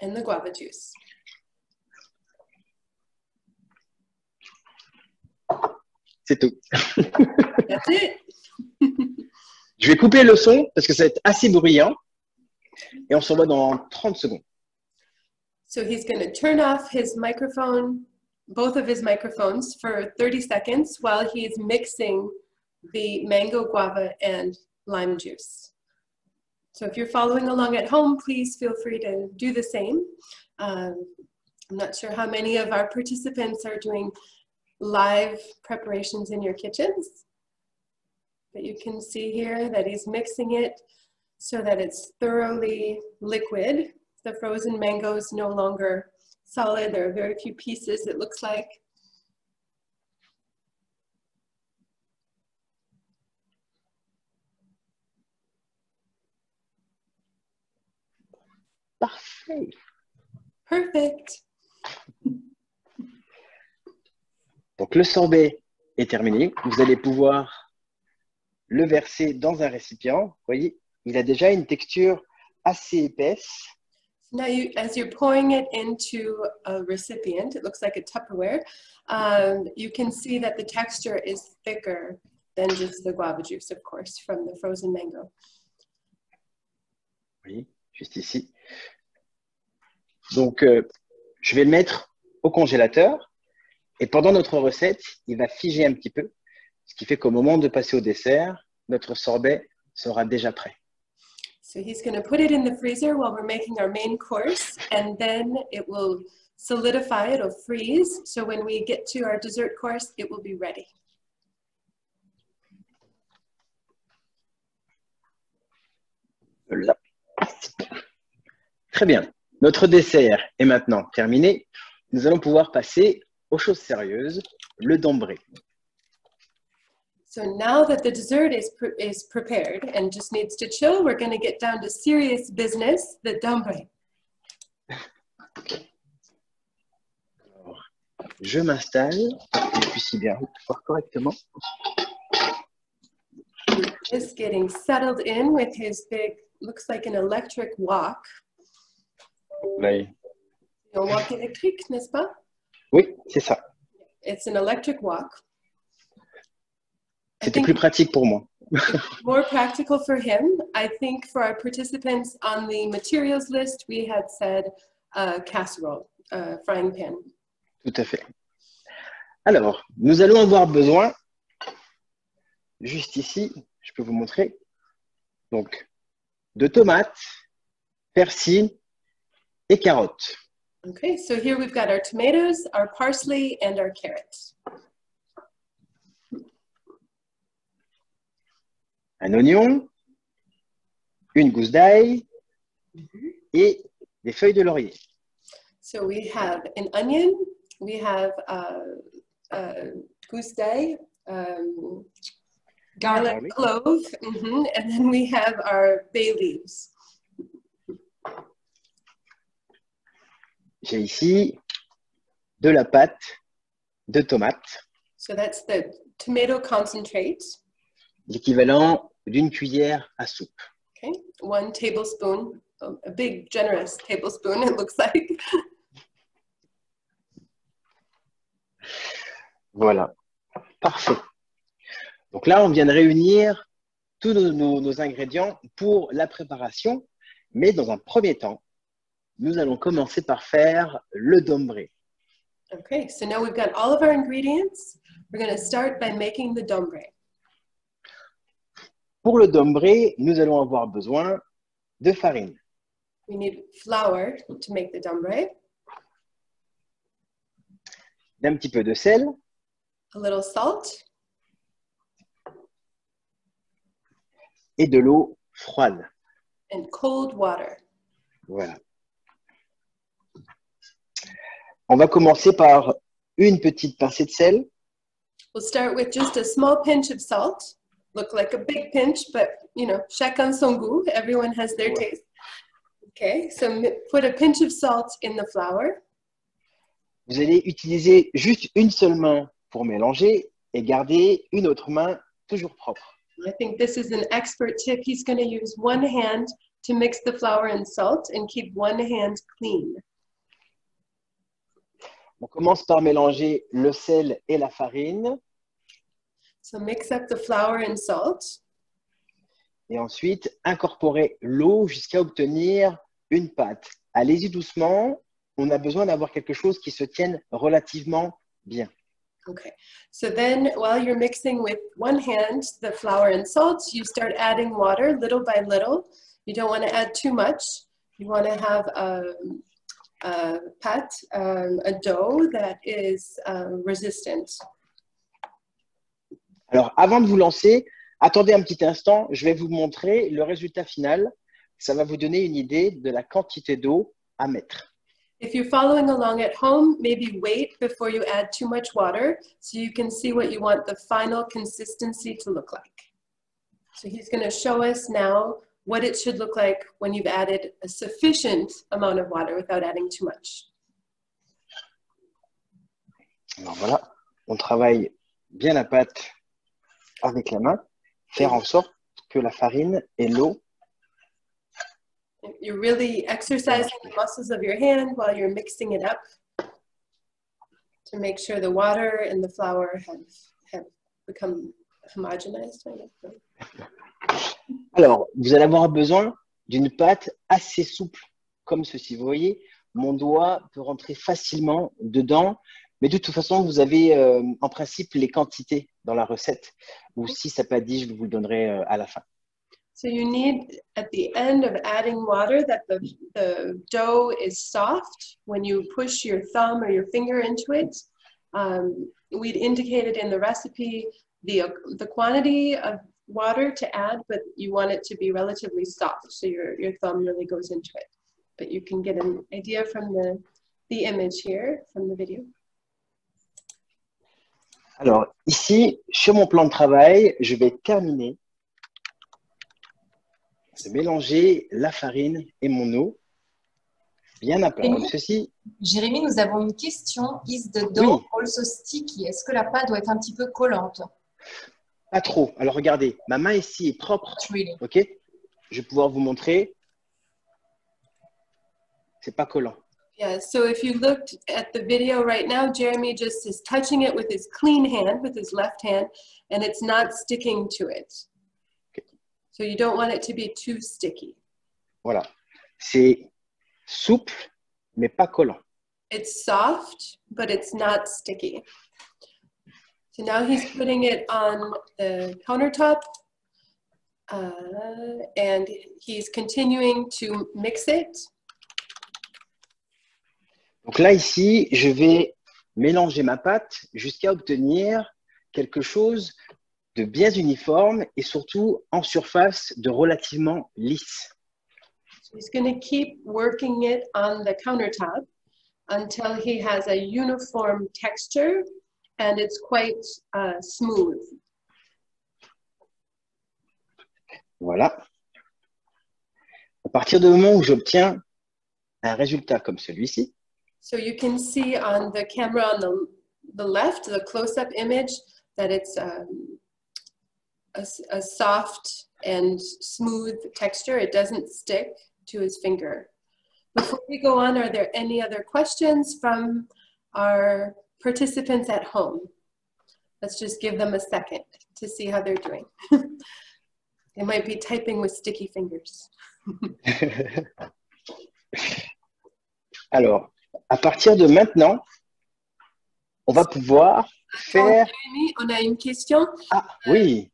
And the guava juice. C'est tout. That's it. Je vais couper le son parce que ça va être assez bruyant. Et on se revoit dans 30 secondes. So he's going to turn off his microphone, both of his microphones, for 30 seconds while he's mixing the mango, guava, and lime juice. So if you're following along at home, please feel free to do the same. I'm not sure how many of our participants are doing live preparations in your kitchens, but you can see here that he's mixing it so that it's thoroughly liquid. The frozen mango is no longer solid. There are very few pieces, it looks like. Parfait. Perfect. Donc le sorbet est terminé. Vous allez pouvoir le verser dans un récipient. Vous voyez, il a déjà une texture assez épaisse. Now, as you're pouring it into a recipient, it looks like a Tupperware, you can see that the texture is thicker than just the guava juice, of course, from the frozen mango. Oui, juste ici. Donc, je vais le mettre au congélateur. Et pendant notre recette, il va figer un petit peu. Ce qui fait qu'au moment de passer au dessert, notre sorbet sera déjà prêt. So he's going to put it in the freezer while we're making our main course, and then it will solidify, it'll freeze. So when we get to our dessert course, it will be ready. Là. Très bien. Notre dessert est maintenant terminé. Nous allons pouvoir passer aux choses sérieuses, le dambré. So now that the dessert is prepared and just needs to chill, we're going to get down to serious business, the dambré. Je m'installe pour que je puisse bien voir correctement. Just getting settled in with his big, looks like an electric wok. Oui. Un wok électrique, n'est-ce pas? Oui, c'est ça. It's an electric wok. C'était plus pratique pour moi. More practical for him. I think for our participants on the materials list, we had said casserole, frying pan. Tout à fait. Alors, nous allons avoir besoin, juste ici, je peux vous montrer, donc, de tomates, persil et carottes. Okay, so here we've got our tomatoes, our parsley, and our carrots. Un oignon, une gousse d'ail et des feuilles de laurier. So we have an onion, we have goose d'ail, garlic clove, and then we have our bay leaves. J'ai ici de la pâte de tomate, So that's the tomato concentrate. l'équivalent d'une cuillère à soupe. Okay, 1 tablespoon, a big generous tablespoon it looks like. Voilà, parfait. Donc là, on vient de réunir tous nos ingrédients pour la préparation, mais dans un premier temps, nous allons commencer par faire le dombré. Okay, so now we've got all of our ingredients. We're going to start by making the dombré. Pour le dombré, nous allons avoir besoin de farine, We need flour to make the dombré, d'un petit peu de sel, a little salt, et de l'eau froide. and cold water. Voilà. On va commencer par une petite pincée de sel. We'll start with just a small pinch of salt. Look like a big pinch, but you know, chacun son goût. Everyone has their taste. Okay, so put a pinch of salt in the flour. Vous allez utiliser juste une seule main pour mélanger et garder une autre main toujours propre. I think this is an expert tip. He's going to use one hand to mix the flour and salt and keep one hand clean. On commence par mélanger le sel et la farine. So mix up the flour and salt. Et ensuite, incorporer l'eau jusqu'à obtenir une pâte. Allez-y doucement. On a besoin d'avoir quelque chose qui se tienne relativement bien. Okay, so then while you're mixing with one hand the flour and salt, you start adding water little by little. You don't want to add too much. You want to have a pâte, a dough that is resistant. Alors, avant de vous lancer, attendez un petit instant. Je vais vous montrer le résultat final. Ça va vous donner une idée de la quantité d'eau à mettre. If you're following along at home, maybe wait before you add too much water so you can see what you want the final consistency to look like. So he's going to show us now what it should look like when you've added a sufficient amount of water without adding too much. Alors voilà, on travaille bien la pâte avec la main, faire en sorte que la farine et l'eau. You're really exercising the muscles of your hand while you're mixing it up to make sure the water and the flour have become homogenized. Alors, vous allez avoir besoin d'une pâte assez souple, comme ceci. Vous voyez, mon doigt peut rentrer facilement dedans, mais de toute façon, vous avez en principe les quantités dans la recette, ou si ça n'a pas dit, je vous le donnerai à la fin. So you need, at the end of adding water, that the dough is soft. When you push your thumb or your finger into it, we'd indicated in the recipe the quantity of water to add, but you want it to be relatively soft, so your thumb really goes into it. But you can get an idea from the image here, from the video. Alors, ici, sur mon plan de travail, je vais terminer de mélanger la farine et mon eau bien à plat. Donc, ceci... Jérémie, nous avons une question. Is the dough also sticky? Est-ce que la pâte doit être un petit peu collante? Pas trop. Alors, regardez, ma main ici est propre. Really. Ok? Je vais pouvoir vous montrer. C'est pas collant. Yeah, so if you looked at the video right now, Jérémie just is touching it with his clean hand, with his left hand, and it's not sticking to it. So you don't want it to be too sticky. Voilà. C'est souple, mais pas collant. It's soft, but it's not sticky. So now he's putting it on the countertop, and he's continuing to mix it. Donc là, ici, je vais mélanger ma pâte jusqu'à obtenir quelque chose de bien uniforme et surtout en surface de relativement lisse. So he's going to keep working it on the countertop until he has a uniform texture and it's quite smooth. Voilà. À partir du moment où j'obtiens un résultat comme celui-ci, So you can see on the camera on the left, the close-up image, that it's a soft and smooth texture. It doesn't stick to his finger. Before we go on, are there any other questions from our participants at home? Let's just give them a second to see how they're doing. They might be typing with sticky fingers. Alors, à partir de maintenant, on va pouvoir faire… Jérémie, on a une question. Ah, oui.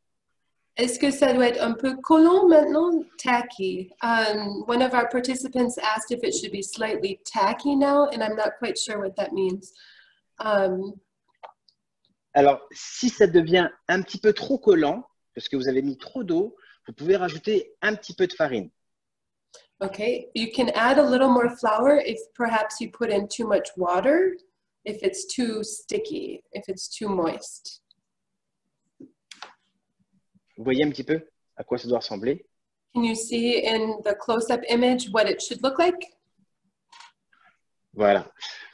Est-ce que ça doit être un peu collant maintenant? Tacky. One of our participants asked if it should be slightly tacky now, and I'm not quite sure what that means. Alors, si ça devient un petit peu trop collant, parce que vous avez mis trop d'eau, vous pouvez rajouter un petit peu de farine. Okay, you can add a little more flour if perhaps you put in too much water, if it's too sticky, if it's too moist. Vous voyez un petit peu à quoi ça doit ressembler? Can you see in the close-up image what it should look like? Voilà.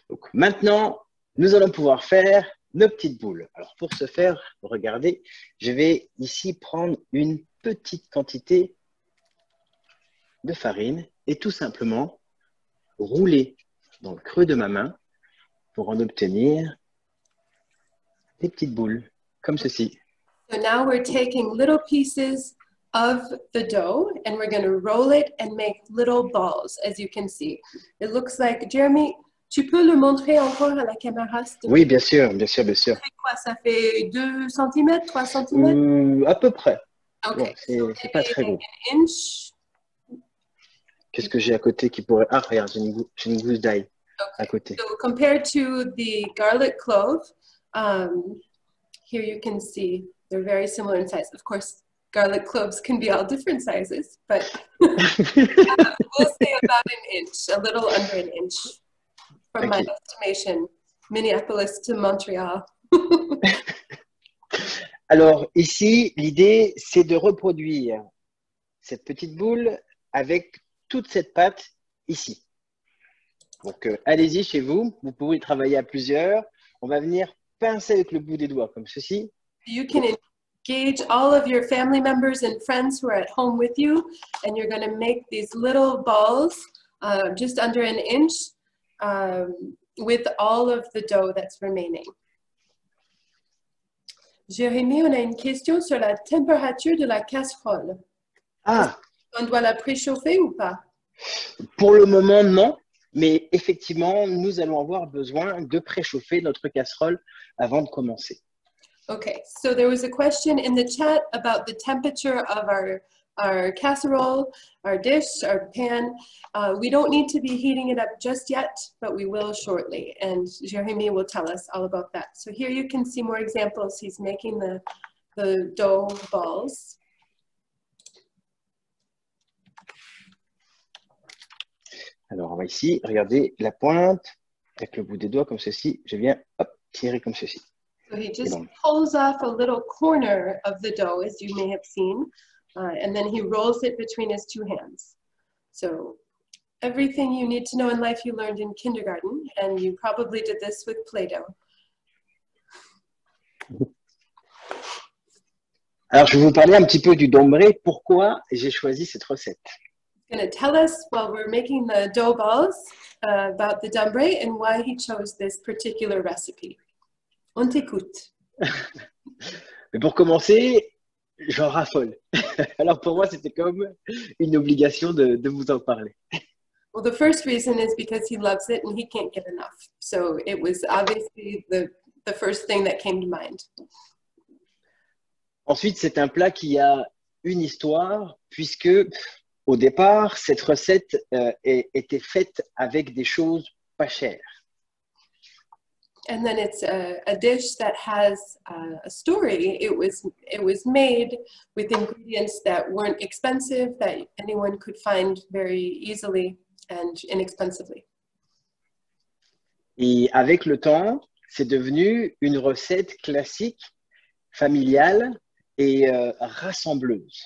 Donc, maintenant, nous allons pouvoir faire nos petites boules. Alors, pour ce faire, regardez, je vais ici prendre une petite quantité de farine et tout simplement rouler dans le creux de ma main pour en obtenir des petites boules, comme ceci. So now we're taking little pieces of the dough and we're going to roll it and make little balls, as you can see. It looks like, Jérémie, tu peux le montrer encore à la caméra? Oui, bien sûr, bien sûr, bien sûr. Ça fait quoi? Ça fait 2 cm, 3 cm? À peu près. Okay. Bon, c'est pas très gros. An inch. Qu'est-ce que j'ai à côté qui pourrait… Ah, regarde, j'ai une gousse d'ail à côté. So compared to the garlic clove, here you can see they're very similar in size. Of course, garlic cloves can be all different sizes, but we'll say about an inch, a little under an inch, from my estimation, Minneapolis to Montreal. Alors, ici, l'idée, c'est de reproduire cette petite boule avec toute cette pâte ici. Donc, allez-y chez vous. Vous pouvez travailler à plusieurs. On va venir pincer avec le bout des doigts, comme ceci. You can engage all of your family members and friends who are at home with you, and you're going to make these little balls just under an inch with all of the dough that's remaining. Jérémie, on a une question sur la température de la casserole. Ah! On doit la préchauffer ou pas? Pour le moment, non. Mais effectivement, nous allons avoir besoin de préchauffer notre casserole avant de commencer. Okay, so there was a question in the chat about the temperature of our casserole, our dish, our pan. We don't need to be heating it up just yet, but we will shortly. And Jérémie will tell us all about that. So here you can see more examples. He's making the dough balls. Alors, on va ici, regardez la pointe, avec le bout des doigts comme ceci. Je viens hop, tirer comme ceci. So he just pulls off a little corner of the dough, as you may have seen, and then he rolls it between his two hands. So everything you need to know in life you learned in kindergarten, and you probably did this with Play-Doh. Alors, je vais vous parler un petit peu du dombré. Pourquoi j'ai choisi cette recette? going to tell us while we're making the dough balls about the dambré and why he chose this particular recipe. On t'écoute. Mais pour commencer, j'en raffole. Alors pour moi, c'était comme une obligation de vous en parler. Well, the first reason is because he loves it and he can't get enough. So it was obviously the first thing that came to mind. Ensuite, c'est un plat qui a une histoire, puisque au départ, cette recette était faite avec des choses pas chères. And then it's a dish that has a story. It was made with ingredients that weren't expensive, that anyone could find very easily and inexpensively. Et avec le temps, c'est devenu une recette classique, familiale et rassembleuse.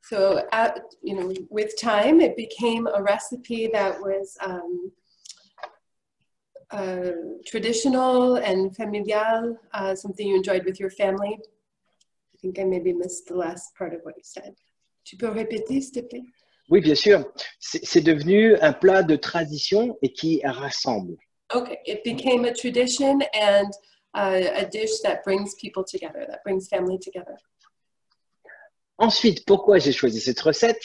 So, with time, it became a recipe that was traditional and familial, something you enjoyed with your family. I think I maybe missed the last part of what you said. Tu peux répéter, s'il te plaît? Oui, bien sûr. C'est devenu un plat de tradition et qui rassemble. Okay, it became a tradition and a dish that brings people together, that brings family together. Ensuite, pourquoi j'ai choisi cette recette?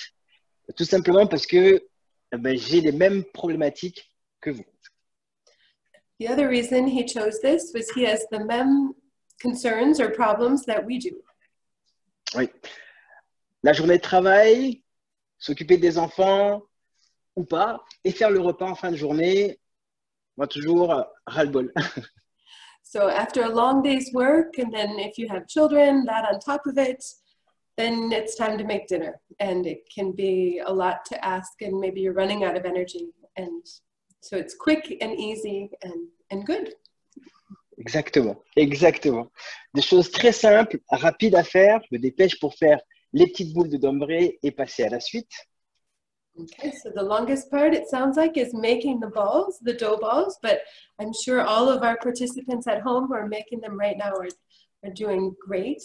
Tout simplement parce que j'ai les mêmes problématiques que vous. The other reason he chose this was he has the même concerns or problems that we do. Oui. La journée de travail, s'occuper des enfants ou pas, et faire le repas en fin de journée, moi toujours ras-le-bol. So after a long day's work, and then if you have children, that on top of it, then it's time to make dinner. And it can be a lot to ask, and maybe you're running out of energy. And so it's quick and easy and good. Exactement, exactement. Des choses très simples, rapides à faire. Je me dépêche pour faire les petites boules de dambré et passer à la suite. Okay, so the longest part, it sounds like, is making the balls, the dough balls, but I'm sure all of our participants at home who are making them right now are doing great.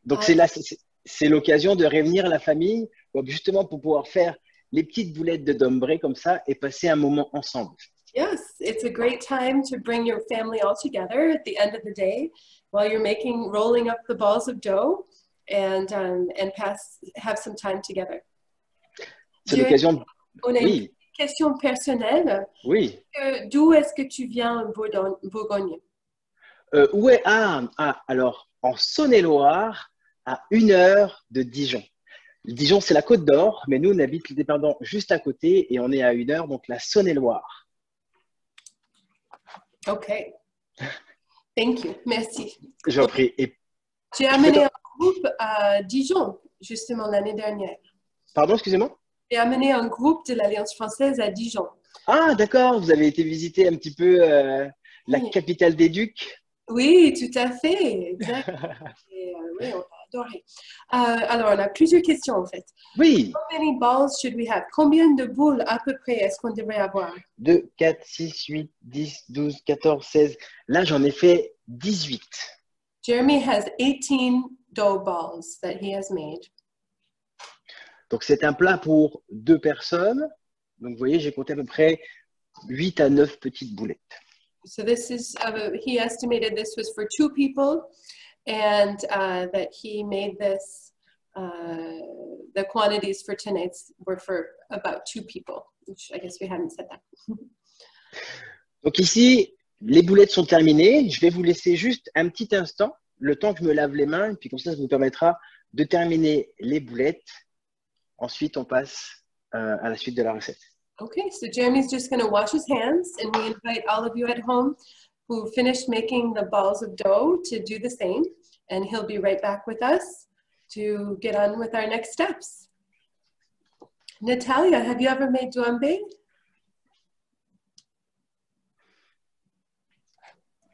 Donc c'est l'occasion de réunir la famille, justement pour pouvoir faire les petites boulettes de dambré comme ça et passer un moment ensemble. Yes, it's a great time to bring your family all together at the end of the day while you're rolling up the balls of dough and have some time together. C'est l'occasion. On a oui. Une question personnelle. Oui. D'où est-ce que tu viens en Bourgogne? Où est alors en Saône-et-Loire, à 1 heure de Dijon. Dijon, c'est la Côte d'Or, mais nous, on habite le département juste à côté et on est à 1 heure, donc la Saône-et-Loire. OK. Thank you. Merci. J'en prie. J'ai amené un groupe à Dijon, justement, l'année dernière. Pardon, excusez-moi? J'ai amené un groupe de l'Alliance française à Dijon. Ah, d'accord. Vous avez été visiter un petit peu la capitale des Ducs? Oui, tout à fait. Exact. Oui, on a adoré. Alors, on a plusieurs questions, en fait. Oui. How many balls should we have? Combien de boules, à peu près, est-ce qu'on devrait avoir? 2, 4, 6, 8, 10, 12, 14, 16. Là, j'en ai fait 18. Jeremy has 18 dough balls that he has made. Donc, c'est un plat pour 2 personnes. Donc, vous voyez, j'ai compté à peu près 8 à 9 petites boulettes. So this is, he estimated this was for 2 people and that he made this, the quantities for tonight were for about 2 people, which I guess we hadn't said that. Donc ici, les boulettes sont terminées. Je vais vous laisser juste un petit instant, le temps que je me lave les mains, et puis comme ça vous permettra de terminer les boulettes. Ensuite, on passe à la suite de la recette. Okay, so Jeremy's just going to wash his hands, and we invite all of you at home who finished making the balls of dough to do the same, and he'll be right back with us to get on with our next steps. Natalia, have you ever made duambé?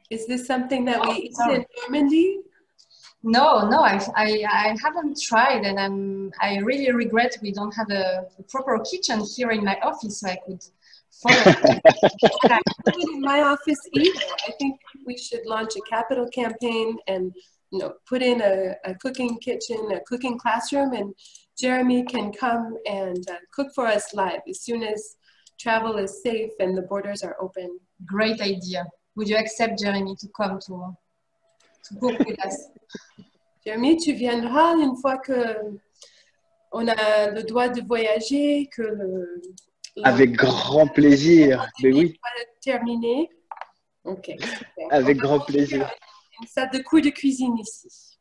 Is this something that we eat in Normandy? No, I haven't tried, and I really regret we don't have a proper kitchen here in my office, so I could follow. Not in my office either. I think we should launch a capital campaign and put in a cooking kitchen, a cooking classroom, Jérémie can come and cook for us live as soon as travel is safe and the borders are open. Great idea. Would you accept Jérémie to come to cook with us? Jérémie, tu viendras une fois que on a le droit de voyager, que Avec grand plaisir. Mais oui. Terminé. Ok. Super. Avec grand plaisir. Une salle de cours de cuisine ici.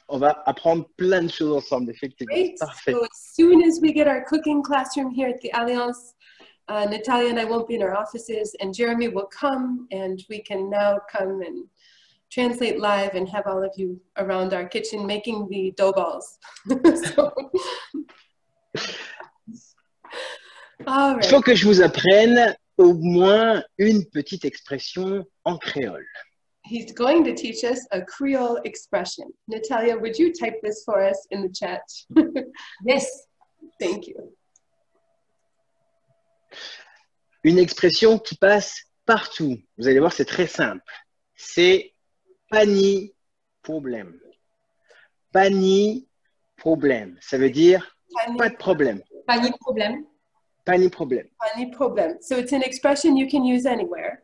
On va apprendre plein de choses ensemble, effectivement. Great. Parfait. So as soon as we get our cooking classroom here at the Alliance, Natalia and I won't be in our offices, and Jérémie will come, and we can now come and translate live and have all of you around our kitchen making the dough balls. So, all right. Il faut que je vous apprenne au moins une petite expression en créole. He's going to teach us a Creole expression. Natalia, would you type this for us in the chat? Yes. Thank you. Une expression qui passe partout. Vous allez voir, c'est très simple. C'est pas ni problème. Pas ni problème. Ça veut dire pas de problème. Pas ni problème. Pas ni problème. Pas ni problème. So it's an expression you can use anywhere.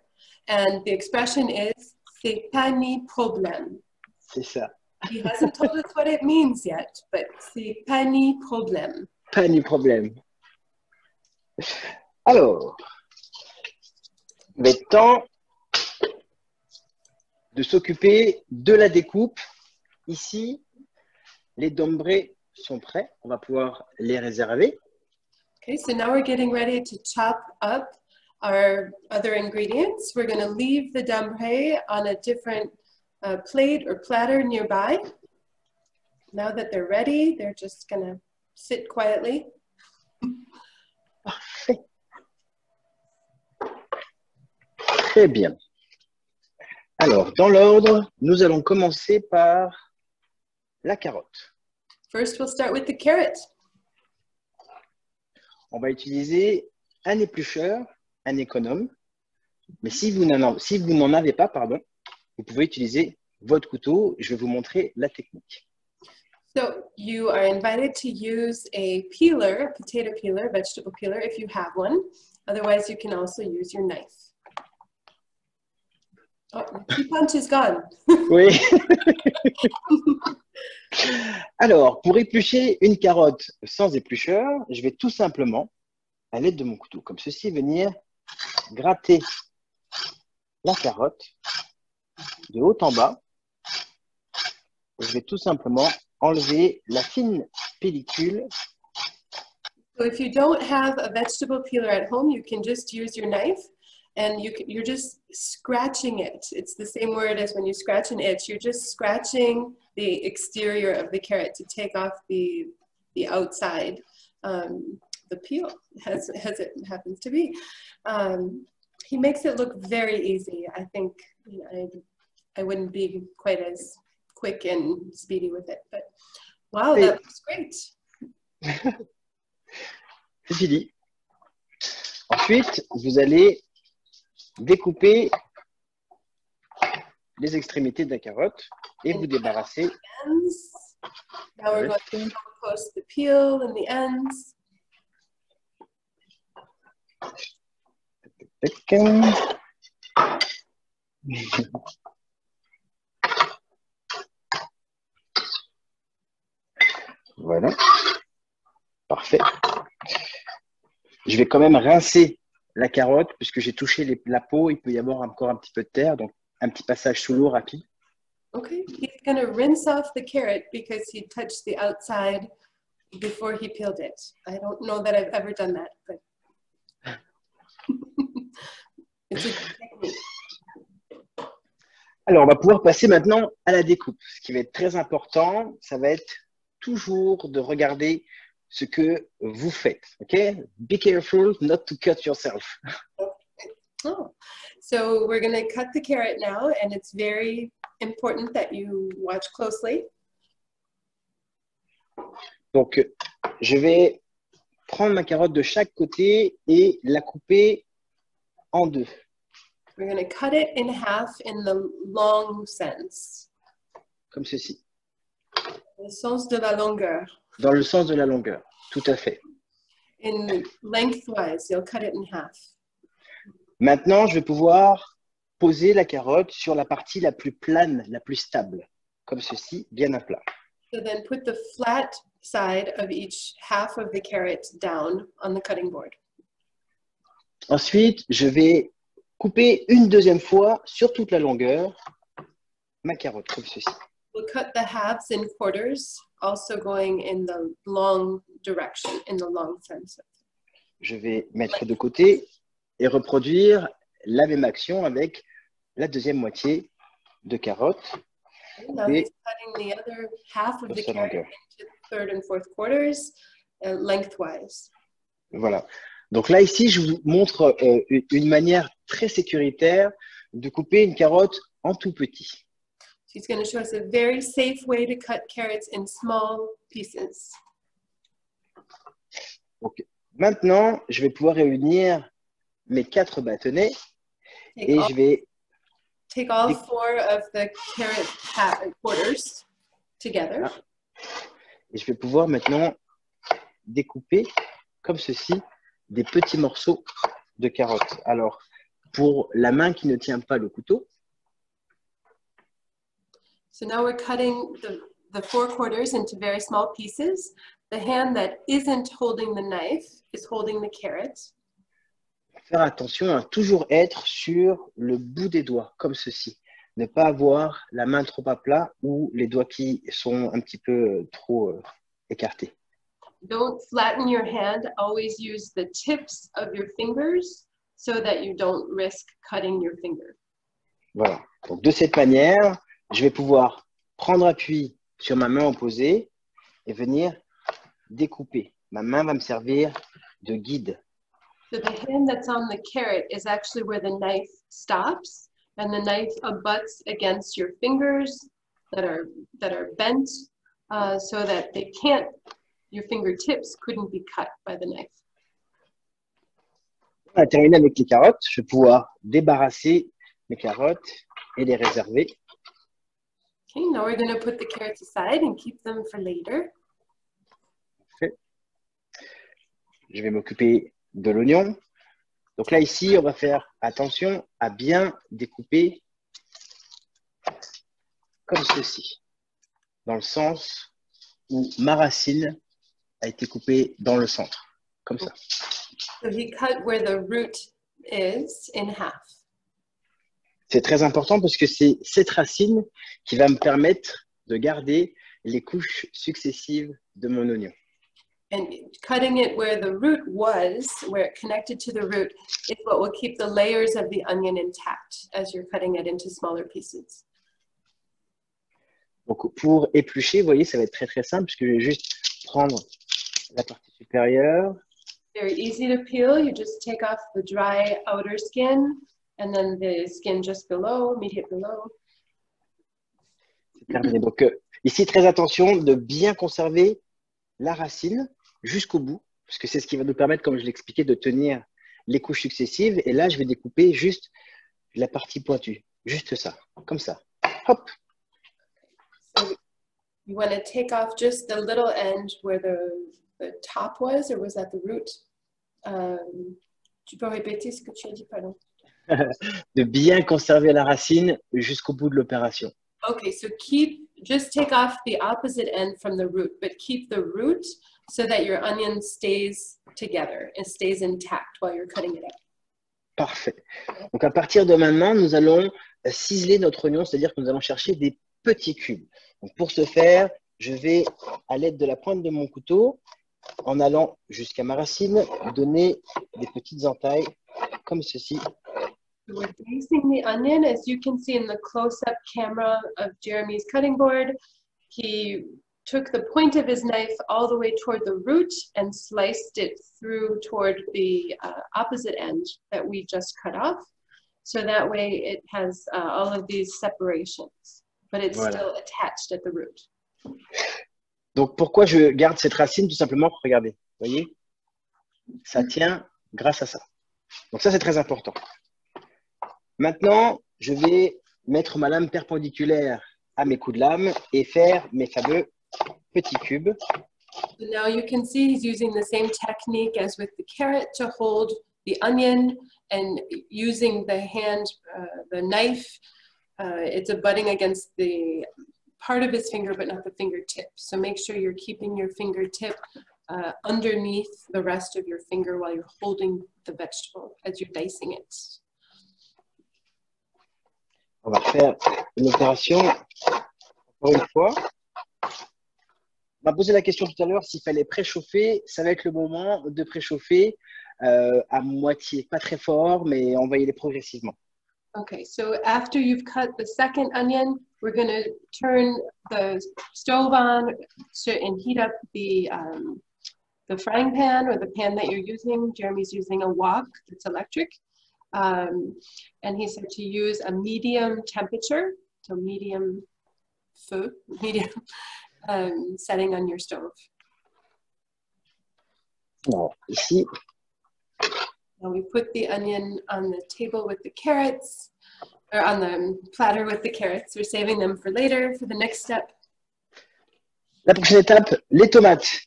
And the expression is, c'est pas ni problème. C'est ça. He hasn't told us what it means yet, but c'est pas ni problème. Pas ni problème. Alors, il est temps de s'occuper de la découpe. Ici, les dombrés sont prêts. On va pouvoir les réserver. Okay, so now we're getting ready to chop up our other ingredients. We're going to leave the dambré on a different plate or platter nearby. Now that they're ready, they're just going to sit quietly. Parfait. Très bien. Alors, dans l'ordre, nous allons commencer par la carotte. First, we'll start with the carrot. On va utiliser un éplucheur, un économe. Mais si vous n'en avez pas, pardon, vous pouvez utiliser votre couteau. Je vais vous montrer la technique. So you are invited to use a peeler, a potato peeler, vegetable peeler, if you have one. Otherwise, you can also use your knife. Oh, the punch is gone. Oui. Alors, pour éplucher une carotte sans éplucheur, je vais tout simplement, à l'aide de mon couteau, comme ceci, venir gratter la carotte de haut en bas. Je vais tout simplement enlever la fine pellicule. So if you don't have a vegetable peeler at home, you can just use your knife and you're just scratching it. It's the same word as when you scratch an itch. You're just scratching the exterior of the carrot to take off the outside, the peel, as it happens to be. He makes it look very easy. I think I wouldn't be quite as quick and speedy with it, but wow, that looks great. C'est fini. Ensuite, vous allez découper les extrémités de la carotte et vous débarrasser. Now we're going to compost the peel and the ends. Voilà. Parfait. Je vais quand même rincer la carotte puisque j'ai touché la peau. Il peut y avoir encore un petit peu de terre, donc un petit passage sous l'eau rapide. Okay, he's going to rinse off the carrot because he touched the outside before he peeled it. I don't know that I've ever done that, but it's a good technique. Alors, on va pouvoir passer maintenant à la découpe. Ce qui va être très important, ça va être toujours de regarder ce que vous faites. Okay? Be careful not to cut yourself. Oh. So we're going to cut the carrot now, and it's very important that you watch closely. Donc, je vais prendre ma carotte de chaque côté et la couper en deux. We're going to cut it in half in the long sense. Comme ceci. Le sens de la longueur. Dans le sens de la longueur, tout à fait. In lengthwise, you'll cut it in half. Maintenant, je vais pouvoir poser la carotte sur la partie la plus plane, la plus stable, comme ceci, bien à plat. So then put the flat side of each half of the carrot down on the cutting board. Ensuite, je vais couper une deuxième fois sur toute la longueur ma carotte, comme ceci. We'll cut the halves in quarters, also going in the long direction, in the long sense. Je vais mettre de côté et reproduire la même action avec la deuxième moitié de carotte. Now he's cutting the other half of the carrot into third and fourth quarters, lengthwise. Voilà. Donc là, ici, je vous montre une manière très sécuritaire de couper une carotte en tout petit. She's going to show us a very safe way to cut carrots in small pieces. Donc, maintenant, je vais pouvoir réunir mes 4 bâtonnets et je vais take all 4 of the carrot quarters together. Voilà. Et je vais pouvoir maintenant découper comme ceci des petits morceaux de carottes. Alors, pour la main qui ne tient pas le couteau, so now we're cutting the 4 quarters into very small pieces. The hand that isn't holding the knife is holding the carrot. faire attention à toujours être sur le bout des doigts, comme ceci. Ne pas avoir la main trop à plat ou les doigts qui sont un petit peu trop écartés. Don't flatten your hand. Always use the tips of your fingers so that you don't risk cutting your finger. Voilà. Donc, de cette manière, je vais pouvoir prendre appui sur ma main opposée et venir découper. Ma main va me servir de guide. So the hand that's on the carrot is actually where the knife stops, and the knife abuts against your fingers that are bent, so that they can't, your fingertips couldn't be cut by the knife. On a terminé avec les carottes. Je vais pouvoir débarrasser mes carottes et les réserver. Okay, now we're going to put the carrots aside and keep them for later. Parfait. Je vais m'occuper de l'oignon. Donc là, ici, on va faire attention à bien découper comme ceci, dans le sens où ma racine a été coupée dans le centre, comme ça. So he cut where the root is in half. C'est très important parce que c'est cette racine qui va me permettre de garder les couches successives de mon oignon. And cutting it where the root was, where it connected to the root, is what will keep the layers of the onion intact as you're cutting it into smaller pieces. Donc pour éplucher, vous voyez, ça va être très très simple parce que je vais juste prendre la partie supérieure. Very easy to peel. You just take off the dry outer skin and then the skin just below, immediate below. C'est terminé. Donc ici, très attention de bien conserver la racine jusqu'au bout, parce que c'est ce qui va nous permettre, comme je l'expliquais, de tenir les couches successives. Et là, je vais découper juste la partie pointue, juste ça, comme ça. Hop. So you want to take off just the little end where the top was, or was that the root? Tu peux répéter ce que tu as dit, pardon? De bien conserver la racine jusqu'au bout de l'opération. Okay, so just take off the opposite end from the root, but keep the root so that your onion stays together and stays intact while you're cutting it up. Parfait. Donc à partir de maintenant, nous allons ciseler notre oignon, c'est-à-dire que nous allons chercher des petits cubes. Donc pour ce faire, je vais, à l'aide de la pointe de mon couteau, en allant jusqu'à ma racine, donner des petites entailles comme ceci. We're dicing the onion, as you can see in the close-up camera of Jérémie's cutting board. He took the point of his knife all the way toward the root and sliced it through toward the opposite end that we just cut off. So that way it has all of these separations, but it's still attached at the root. Donc pourquoi je garde cette racine? Tout simplement, regardez, vous voyez, ça tient grâce à ça. Donc ça, c'est très important. Maintenant, je vais mettre ma lame perpendiculaire à mes coups de lame et faire mes fameux petits cubes. So now you can see he's using the same technique as with the carrot to hold the onion, and using the hand, the knife, it's abutting against the part of his finger, but not the fingertip. So make sure you're keeping your fingertip underneath the rest of your finger while you're holding the vegetable as you're dicing it. On va faire une opération, encore une fois. On m'a posé la question tout à l'heure s'il fallait préchauffer. Ça va être le moment de préchauffer à moitié, pas très fort, mais on va y aller progressivement. Okay, so after you've cut the second onion, we're going to turn the stove on and heat up the frying pan or the pan that you're using. Jeremy's using a wok that's electric. And he said to use a medium temperature, so medium feu, medium setting on your stove. Alors, ici. Now we put the onion on the table with the carrots, or on the platter with the carrots. We're saving them for later, for the next step. La prochaine étape, les tomates.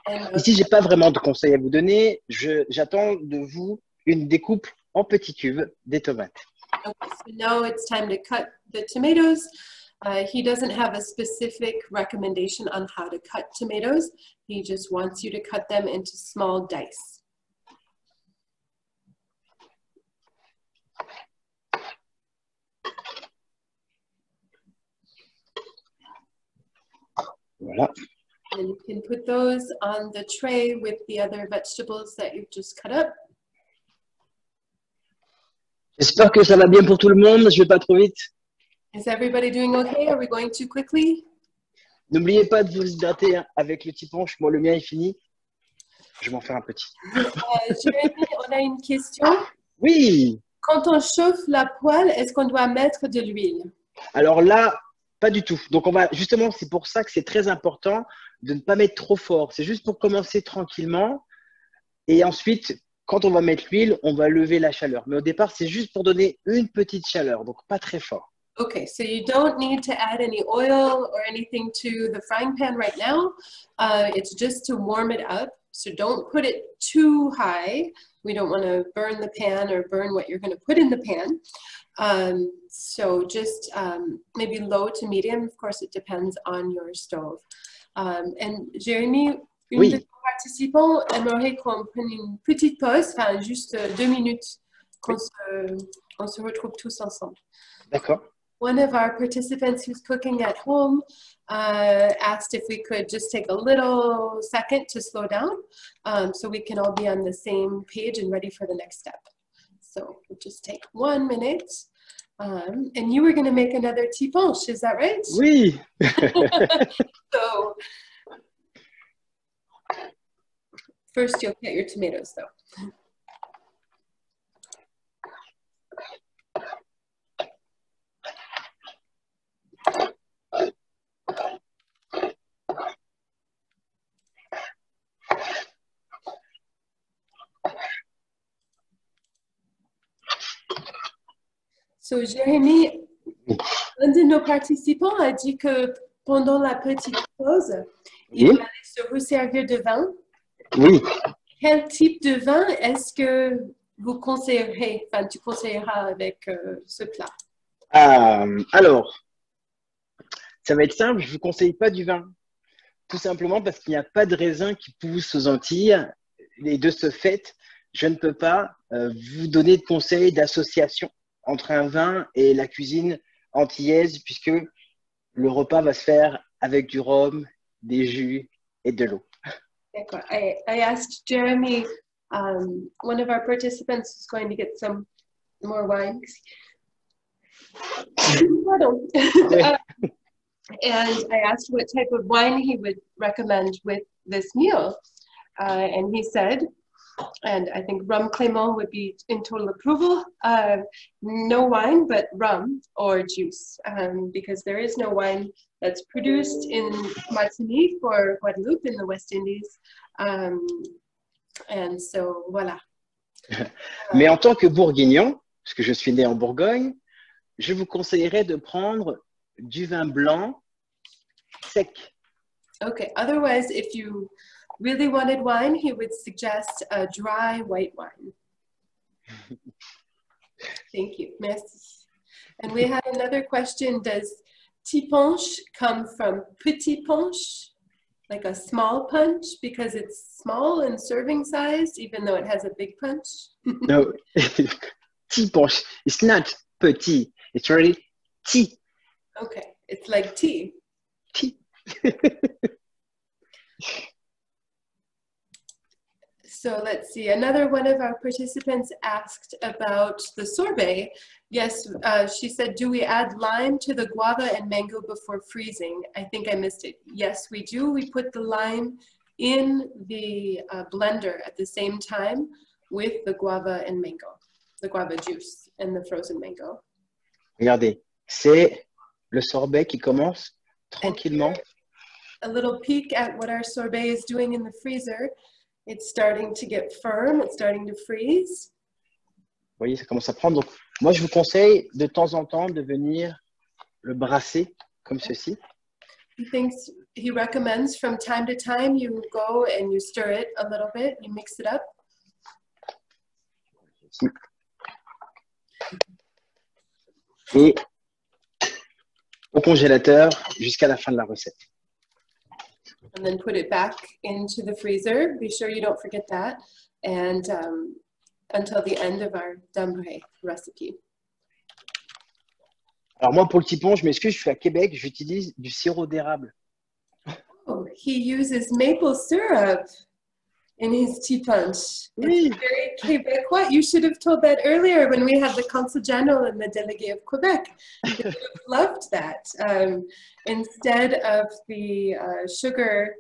And, Ici, je n'ai pas vraiment de conseils à vous donner. J'attends de vous une découpe en petits cubes des tomates. Okay, so now it's time to cut the tomatoes. He doesn't have a specific recommendation on how to cut tomatoes. He just wants you to cut them into small dice. Voilà. And you can put those on the tray with the other vegetables that you've just cut up. J'espère que ça va bien pour tout le monde. Je ne vais pas trop vite. Is everybody doing okay? Are we going too quickly? N'oubliez pas de vous hydrater avec le petit punch. Moi, le mien est fini. Je vais m'en faire un petit. Jérémie, on a une question. Oui. Quand on chauffe la poêle, est-ce qu'on doit mettre de l'huile? Alors là, pas du tout. Donc, on va justement, c'est pour ça que c'est très important de ne pas mettre trop fort. C'est juste pour commencer tranquillement. Et ensuite, quand on va mettre l'huile, on va lever la chaleur. Mais au départ, c'est juste pour donner une petite chaleur. Donc, pas très fort. Okay, so you don't need to add any oil or anything to the frying pan right now. It's just to warm it up. So don't put it too high. We don't want to burn the pan or burn what you're going to put in the pan. So just maybe low to medium. Of course, it depends on your stove. And Jérémie, une de nos participants aimerait qu'on prenne une petite pause, enfin juste 2 minutes, qu'on se retrouve tous ensemble. D'accord. One of our participants who's cooking at home asked if we could just take a little second to slow down so we can all be on the same page and ready for the next step. So we'll just take 1 minute. And you were going to make another tiponche, is that right? Oui. So first you'll get your tomatoes though. So, Jérémie, un de nos participants a dit que pendant la petite pause, il allait se resservir de vin. Oui. Quel type de vin est-ce que vous conseillerez, enfin, tu conseilleras avec ce plat? Alors, ça va être simple, je ne vous conseille pas du vin. Tout simplement parce qu'il n'y a pas de raisin qui pousse aux Antilles. Et de ce fait, je ne peux pas vous donner de conseils d'association entre un vin et la cuisine antillaise, puisque le repas va se faire avec du rhum, des jus et de l'eau. D'accord. I asked Jérémie, one of our participants is going to get some more wine. Pardon. And I asked what type of wine he would recommend with this meal. And he said, and I think rum Clément would be in total approval, no wine, but rum or juice, because there is no wine that's produced in Martinique or Guadeloupe in the West Indies. And so, voilà. Mais en tant que bourguignon, parce que je suis né en Bourgogne, je vous conseillerais de prendre du vin blanc sec. Okay, otherwise, if you really wanted wine, he would suggest a dry white wine. Thank you. Merci. And we had another question. Does petit punch come from petit punch, like a small punch, because it's small in serving size, even though it has a big punch? No, petit punch. It's not petit. It's really tea. Okay, it's like tea. Tea. So let's see, another one of our participants asked about the sorbet. Yes, she said, do we add lime to the guava and mango before freezing? I think I missed it. Yes, we do. We put the lime in the blender at the same time with the guava and mango, the guava juice and the frozen mango. Regardez, c'est le sorbet qui commence tranquillement. A little peek at what our sorbet is doing in the freezer. It's starting to get firm, it's starting to freeze. Vous voyez, ça commence à prendre. Donc, moi, je vous conseille de temps en temps de venir le brasser comme ceci. He recommends from time to time you go and you stir it a little bit, you mix it up. Et au congélateur jusqu'à la fin de la recette. And then put it back into the freezer. Be sure you don't forget that. And until the end of our dambré recipe. Alors moi, pour le tipon, je m'excuse, je suis à Québec, j'utilise du sirop d'érable. Oh, he uses maple syrup in his tea punch. Oui. It's very Quebecois. You should have told that earlier when we had the Consul General and the Delegate of Quebec. They would have loved that. Instead of the sugar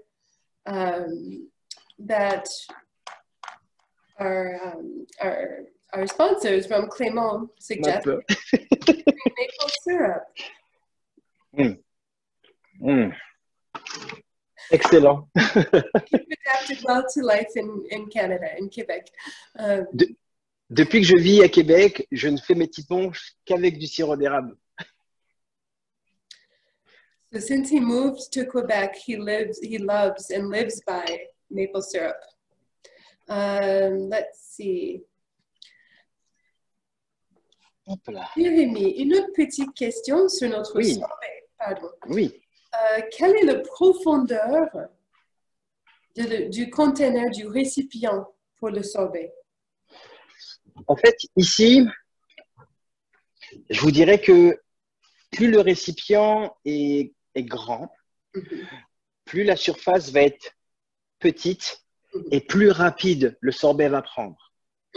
that our sponsors from Clément suggest, maple syrup. Mm. Mm. Excellent. You've adapted well to life in Canada, in Quebec. Depuis que je vis à Québec, je ne fais mes tipons qu'avec du sirop d'érable. So since he moved to Quebec, he loves and lives by maple syrup. Let's see. Jérémie, une autre petite question sur notre sorbet. Pardon. Oui. Quelle est la profondeur du conteneur, du récipient pour le sorbet? En fait, ici, je vous dirais que plus le récipient est grand, plus la surface va être petite et plus rapide le sorbet va prendre.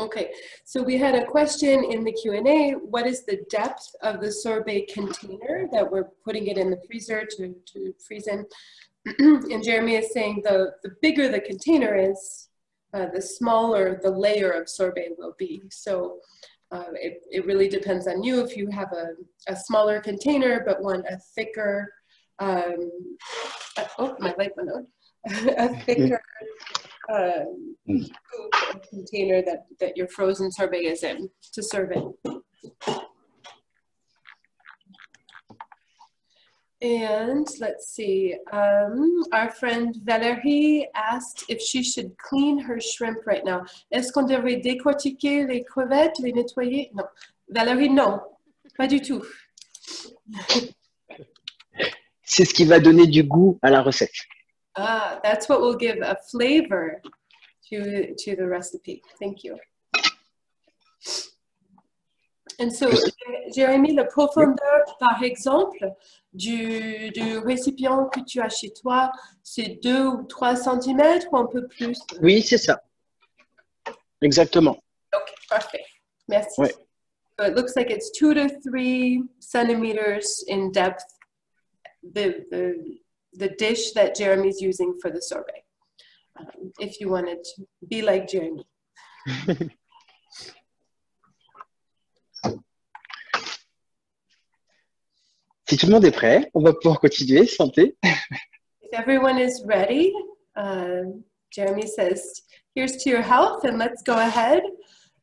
Okay, so we had a question in the Q&A. What is the depth of the sorbet container that we're putting it in the freezer to freeze in? And Jeremy is saying the bigger the container is, the smaller the layer of sorbet will be. So it really depends on you. If you have a smaller container but want a thicker, oh, my light went on. A thicker container that your frozen sorbet is in to serve it. And let's see, our friend Valérie asked if she should clean her shrimp right now. Est-ce qu'on devrait décortiquer les crevettes, les nettoyer? Non. Valérie, non, pas du tout. C'est ce qui va donner du goût à la recette. Ah, that's what will give a flavor to the recipe. Thank you. And so, Jérémie, la profondeur, par exemple, du récipient que tu as chez toi, c'est 2 ou 3 cm ou un peu plus? Oui, c'est ça. Exactement. Okay, parfait. Merci. Ouais. So it looks like it's 2 to 3 centimeters in depth, the dish that Jeremy's using for the sorbet. If you wanted to be like Jérémie. Si tout le monde est prêt, on va pouvoir continuer. Santé. If everyone is ready, Jérémie says, here's to your health, and let's go ahead.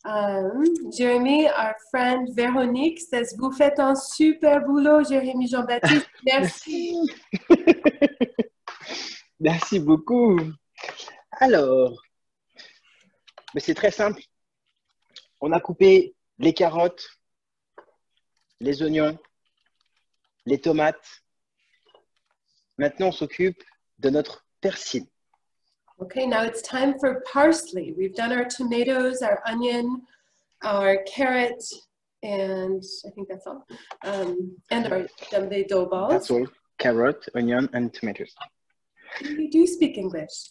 Jérémie, our friend Véronique says, vous faites un super boulot, Jérémie Jean-Baptiste. Merci. Merci beaucoup. Alors, mais c'est très simple. On a coupé les carottes, les oignons, les tomates. Maintenant, on s'occupe de notre persil. Okay, now it's time for parsley. We've done our tomatoes, our onion, our carrot, and I think that's all. And our jambé dough balls. That's all. Carrot, onion, and tomatoes. You do speak English.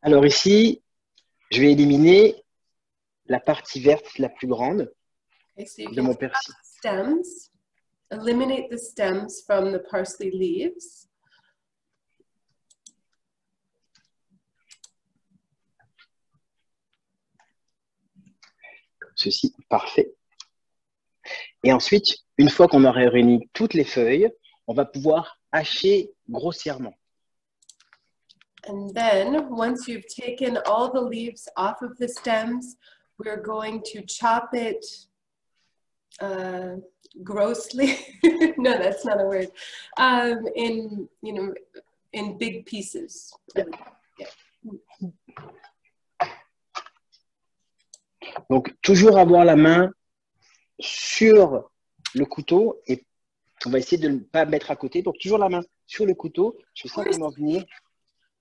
Alors ici, je vais éliminer la partie verte la plus grande Okay, so you de can mon take persil. out the stems, eliminate the stems from the parsley leaves. Ceci, parfait. Et ensuite, une fois qu'on aura réuni toutes les feuilles, on va pouvoir hacher grossièrement. And then once you've taken all the leaves off of the stems, we're going to chop it grossly. No, that's not a word. In big pieces. Yeah. Donc, toujours avoir la main sur le couteau et on va essayer de ne pas mettre à côté. Donc, toujours la main sur le couteau. Je vais simplement venir.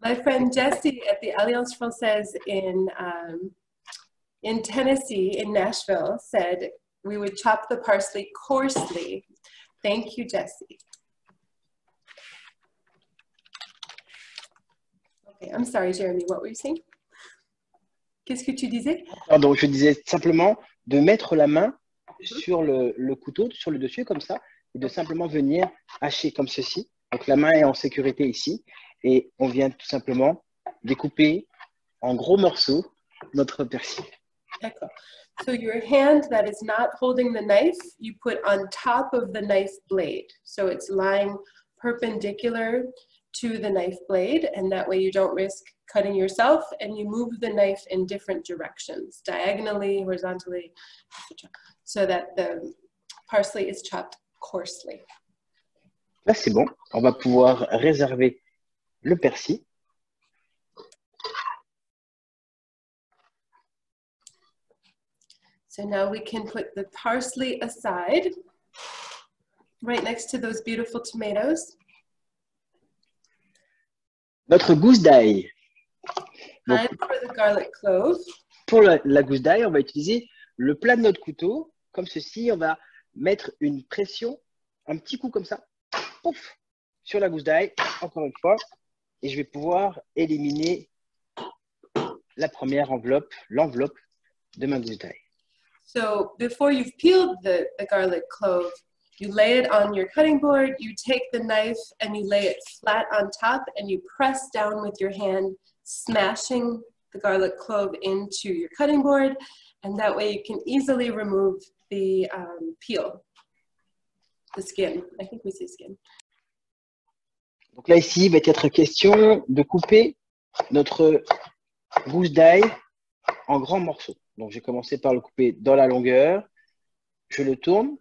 My friend Jessie at the Alliance Française in Tennessee, in Nashville, said we would chop the parsley coarsely. Thank you, Jessie. Okay, I'm sorry, Jérémie, what were you saying? Qu'est-ce que tu disais? Pardon, je disais simplement de mettre la main sur le couteau, sur le dessus, comme ça, et de simplement venir hacher comme ceci. Donc, la main est en sécurité ici. Et on vient tout simplement découper en gros morceaux notre persil. D'accord. So your hand that is not holding the knife, you put on top of the knife blade. So it's lying perpendicular to the knife blade, and that way you don't risk cutting yourself, and you move the knife in different directions, diagonally, horizontally, so that the parsley is chopped coarsely. Là, c'est bon. On va pouvoir réserver le persil. So now we can put the parsley aside, right next to those beautiful tomatoes. Notre gousse d'ail. Time for the garlic clove. Pour la gousse d'ail, on va utiliser le plat de notre couteau, comme ceci. On va mettre une pression, un petit coup comme ça, pouf, sur la gousse d'ail, encore une fois. Et je vais pouvoir éliminer la première enveloppe, l'enveloppe de ma gousse d'ail. So before you've peeled the garlic clove, you lay it on your cutting board, you take the knife and you lay it flat on top and you press down with your hand, smashing the garlic clove into your cutting board, and that way you can easily remove the peel, the skin. I think we say skin. Donc là, ici, il va être question de couper notre gousse d'ail en grands morceaux. Donc, j'ai commencé par le couper dans la longueur. Je le tourne.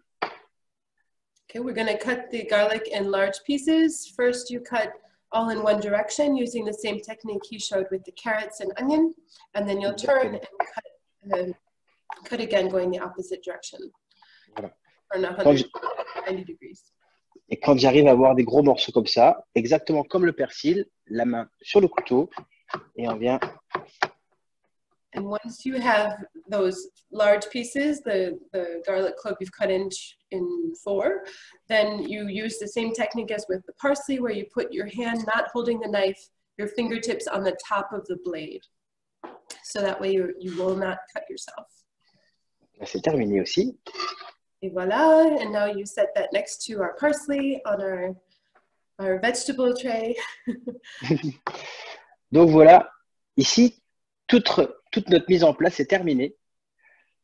Okay, we're going to cut the garlic in large pieces. First, you cut all in one direction using the same technique you showed with the carrots and onion. And then you'll turn and cut again going the opposite direction. Voilà. Or 90 degrees. Et quand j'arrive à avoir des gros morceaux comme ça, exactement comme le persil, la main sur le couteau et on vient. And once you have those large pieces, the garlic clove you've cut in 4, then you use the same technique as with the parsley, where you put your hand not holding the knife, your fingertips on the top of the blade. So that way you will not cut yourself. C'est terminé aussi. Et voilà, and now you set that next to our parsley on our vegetable tray. Donc voilà, ici, toute notre mise en place est terminée.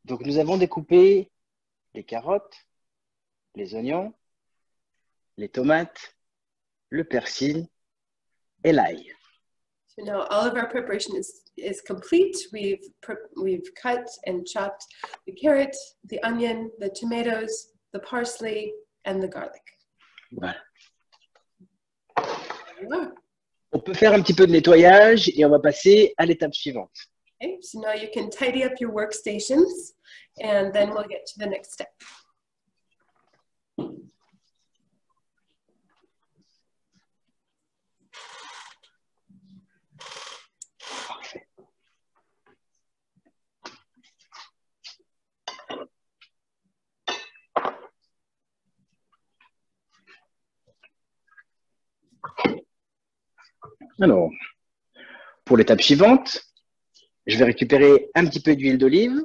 Donc nous avons découpé les carottes, les oignons, les tomates, le persil et l'ail. So now all of our preparation is complete. We've cut and chopped the carrot, the onion, the tomatoes, the parsley, and the garlic. Voilà. On peut faire un petit peu de nettoyage et on va passer à l'étape suivante. Okay, so now you can tidy up your workstations and then we'll get to the next step. Parfait. Alors, pour l'étape suivante, je vais récupérer un petit peu d'huile d'olive.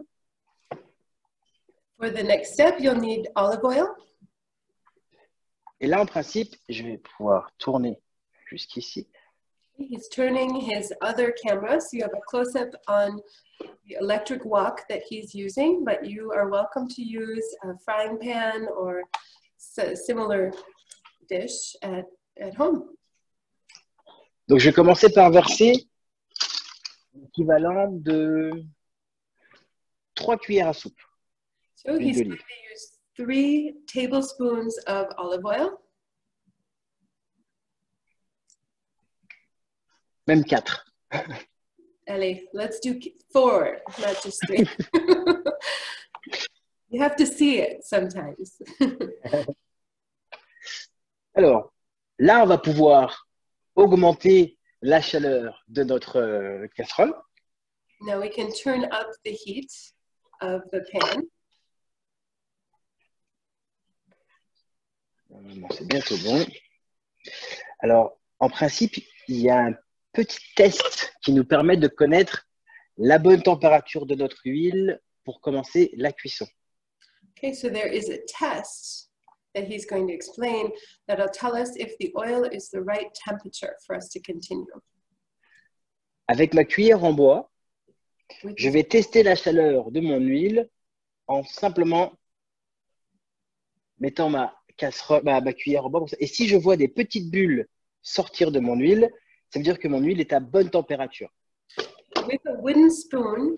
For the next step, you'll need olive oil. Et là, en principe, je vais pouvoir tourner jusqu'ici. He's turning his other camera, so you have a close-up on the electric wok that he's using, but you are welcome to use a frying pan or similar dish at home. Donc, je vais commencer par verser l'équivalent de 3 cuillères à soupe. So he's going to use 3 tablespoons of olive oil. Même 4. Allez, let's do 4, not just 3. You have to see it sometimes. Alors, là, on va pouvoir augmenter la chaleur de notre casserole. Now we can turn up the heat of the pan. Bon, c'est bientôt bon. Alors, en principe, il y a un petit test qui nous permet de connaître la bonne température de notre huile pour commencer la cuisson. Okay, so there is a test that he's going to explain that'll tell us if the oil is the right temperature for us to continue. Avec ma cuillère en bois, je vais tester la chaleur de mon huile en simplement mettant ma cuillère en bois comme ça. Et si je vois des petites bulles sortir de mon huile, ça veut dire que mon huile est à bonne température. With a wooden spoon,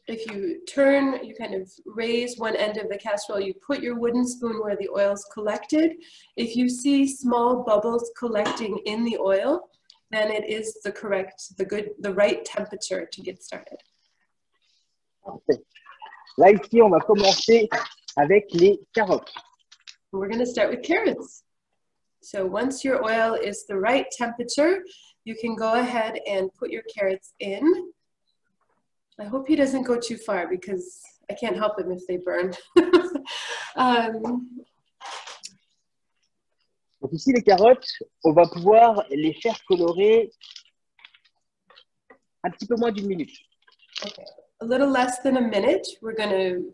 if you turn, you kind of raise one end of the casserole, you put your wooden spoon where the oil's collected. If you see small bubbles collecting in the oil, then it is the right temperature to get started. Parfait. Là, ici, on va commencer avec les carottes. We're going to start with carrots. So once your oil is the right temperature, you can go ahead and put your carrots in. I hope he doesn't go too far because I can't help him if they burn. Donc ici, les carottes, on va pouvoir les faire colorer un petit peu moins d'1 minute. Okay. A little less than a minute. We're going to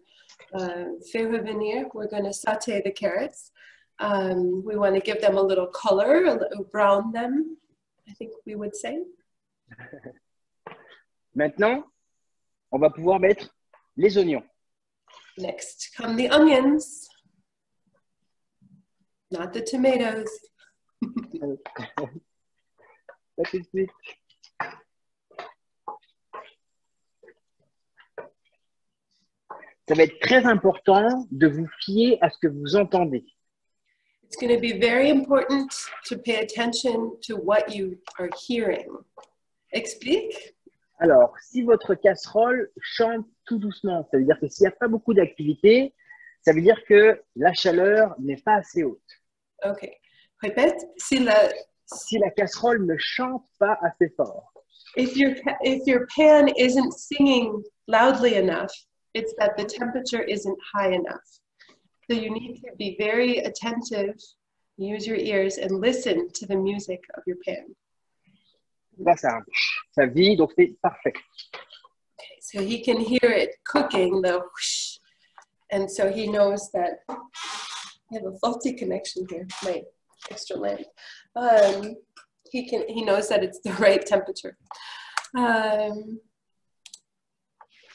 faire revenir. We're going to sauté the carrots. We want to give them a little color, a little brown them, I think we would say. Maintenant, on va pouvoir mettre les oignons. Next come the onions, not the tomatoes. Pas tout de suite. Ça va être très important de vous fier à ce que vous entendez. It's going to be very important to pay attention to what you are hearing. Explique. Alors, si votre casserole chante tout doucement, ça veut dire que s'il n'y a pas beaucoup d'activité, ça veut dire que la chaleur n'est pas assez haute. Ok. Répète. Si la casserole ne chante pas assez fort. If your pan isn't singing loudly enough, it's that the temperature isn't high enough. So you need to be very attentive, use your ears, and listen to the music of your pan. Là, ça vit, donc c'est parfait. Okay, so he can hear it cooking, the whoosh, and so he knows that I have a faulty connection here, my extra lamp. He knows that it's the right temperature.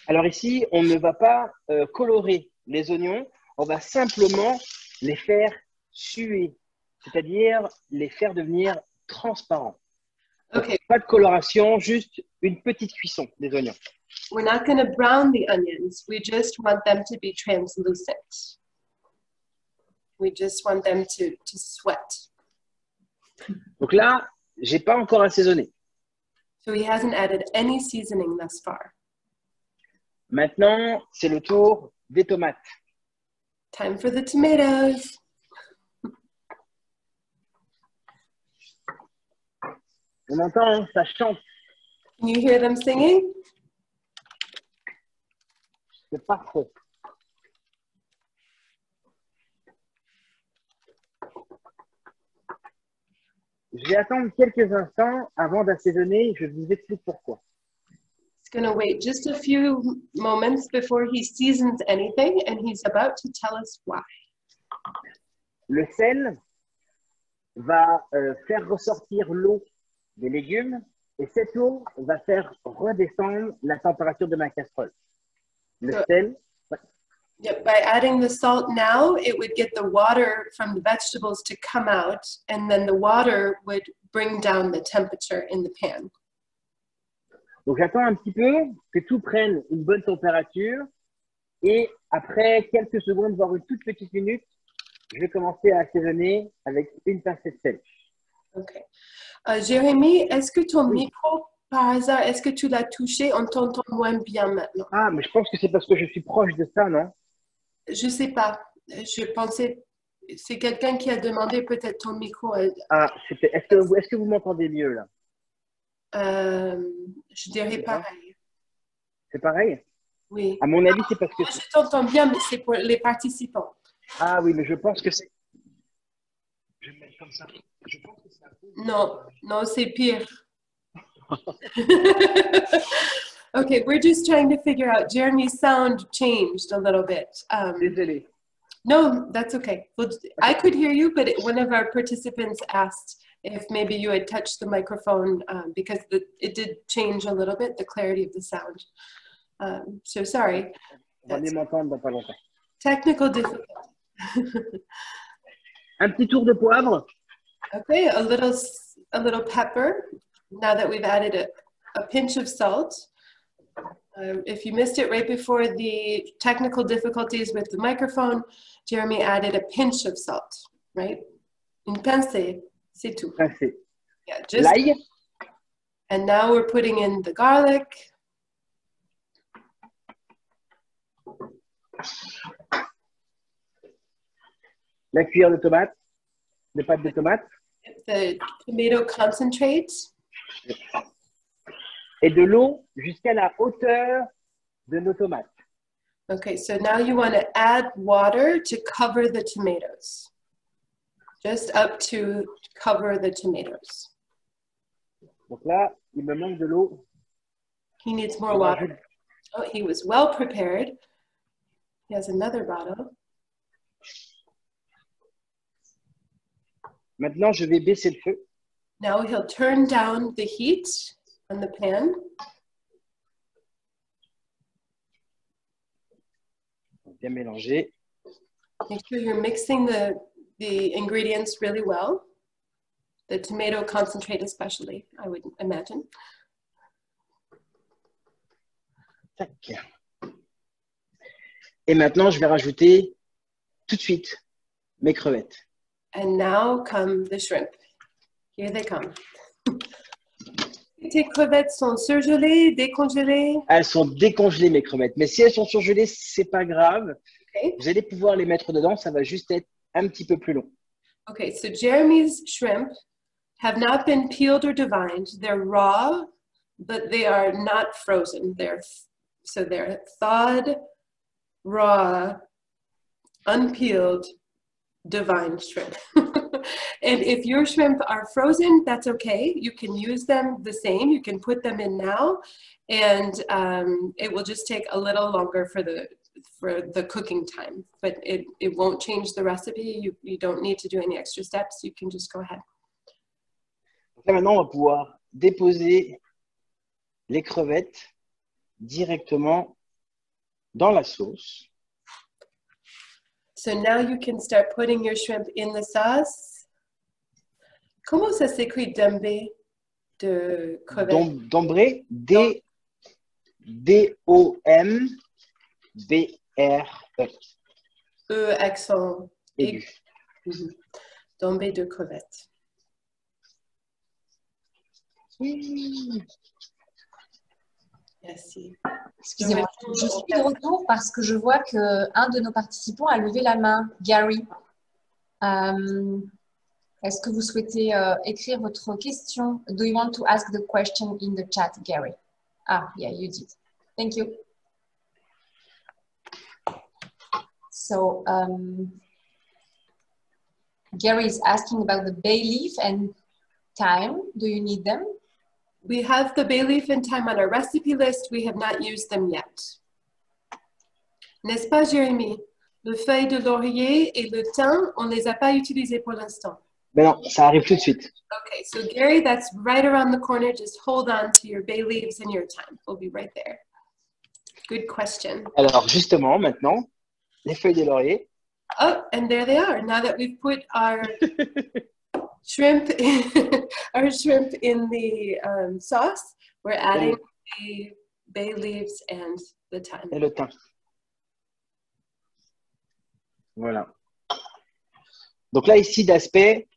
Alors ici, on ne va pas colorer les oignons, on va simplement les faire suer, c'est-à-dire les faire devenir transparents. Okay. Pas de coloration, juste une petite cuisson des oignons. We're not going to brown the onions. We just want them to be translucent. We just want them to sweat. Donc là, j'ai pas encore assaisonné. So he hasn't added any seasoning thus far. Maintenant, c'est le tour des tomates. Time for the tomatoes. On entend, hein, ça chante. Can you hear them singing? C'est parfait. Je vais attendre quelques instants avant d'assaisonner. Je vous explique pourquoi. He's going to wait just a few moments before he seasons anything, and he's about to tell us why. Le sel va faire ressortir l'eau des légumes et cette eau va faire redescendre la température de ma casserole. Le sel. Yeah, by adding the salt now, it would get the water from the vegetables to come out, and then the water would bring down the temperature in the pan. Donc j'attends un petit peu que tout prenne une bonne température et après quelques secondes, voire une toute petite minute, je vais commencer à assaisonner avec une pincée de sel. Ok. Jérémie, est-ce que ton micro, par hasard, est-ce que tu l'as touché? On t'entend moins bien maintenant. Ah, mais je pense que c'est parce que je suis proche de ça, non? Je sais pas. Je pensais, c'est quelqu'un qui a demandé peut-être ton micro. Ah, est-ce que vous m'entendez mieux là? Je dirais pareil. C'est pareil? Oui. À mon avis, c'est parce que... Moi, je t'entends bien, mais c'est pour les participants. Ah oui, mais je pense que c'est... Je vais me mettre comme ça. Je pense que c'est un peu... Non, non, c'est pire. Okay, we're just trying to figure out. Jeremy's sound changed a little bit. Désolé. No, that's okay. Well, I could hear you, but one of our participants asked if maybe you had touched the microphone because it did change a little bit, the clarity of the sound. So sorry. On va mieux m'entendre dans pas longtemps. Technical difficulty. Un petit tour de poivre. Okay, a little pepper. Now that we've added a pinch of salt. If you missed it right before the technical difficulties with the microphone, Jérémie added a pinch of salt, right? Une pincée, c'est tout. Pincée. Yeah, just. L'ail. And now we're putting in the garlic. La cuillère de tomate. De pâte de tomate. The tomato concentrate. Et de l'eau jusqu'à la hauteur de nos tomates. Okay, so now you want to add water to cover the tomatoes. Just up to cover the tomatoes. Donc là, il me manque de l'eau. He needs more water. Oh, he was well prepared. He has another bottle. Maintenant, je vais baisser le feu. Now he'll turn down the heat on the pan. Bien mélanger. Make sure you're mixing the ingredients really well. The tomato concentrate especially, I would imagine. Tac. Et maintenant, je vais rajouter tout de suite mes crevettes. And now come the shrimp. Here they come. Tes crevettes sont surgelées, décongelées? Elles sont décongelées, mes crevettes. Mais si elles sont surgelées, c'est pas grave. Okay. Vous allez pouvoir les mettre dedans. Ça va juste être un petit peu plus long. Okay, so Jérémie's shrimp have not been peeled or devined. They're raw, but they are not frozen. They're thawed, raw, unpeeled, divined shrimp. And if your shrimp are frozen, that's okay. You can use them the same. You can put them in now, and it will just take a little longer for the cooking time. But it won't change the recipe. You don't need to do any extra steps. You can just go ahead. Donc là, maintenant, on va pouvoir déposer les crevettes directement dans la sauce. So now you can start putting your shrimp in the sauce. Comment ça s'écrit d'ambé de crevette? D'ombré, D-O-M-B-R-E. Accent aigu. D'ambé de crevette. Oui. Merci. Excusez-moi, je suis de retour parce que je vois qu'un de nos participants a levé la main, Gary. Est-ce que vous souhaitez écrire votre question? Do you want to ask the question in the chat, Gary? Ah, yeah, you did. Thank you. So, Gary is asking about the bay leaf and thyme. Do you need them? We have the bay leaf and thyme on our recipe list. We have not used them yet. N'est-ce pas, Jérémie? Le feuille de laurier et le thym, on ne les a pas utilisés pour l'instant. Ben non, ça arrive tout de suite. Okay, so Gary, that's right around the corner. Just hold on to your bay leaves and your thyme. We'll be right there. Good question. Alors, justement, maintenant, les feuilles de laurier. Oh, and there they are. Now that we've put our shrimp in the sauce, we're adding the bay leaves and the thyme. Et le thym. Voilà. Donc là, ici, d'aspect,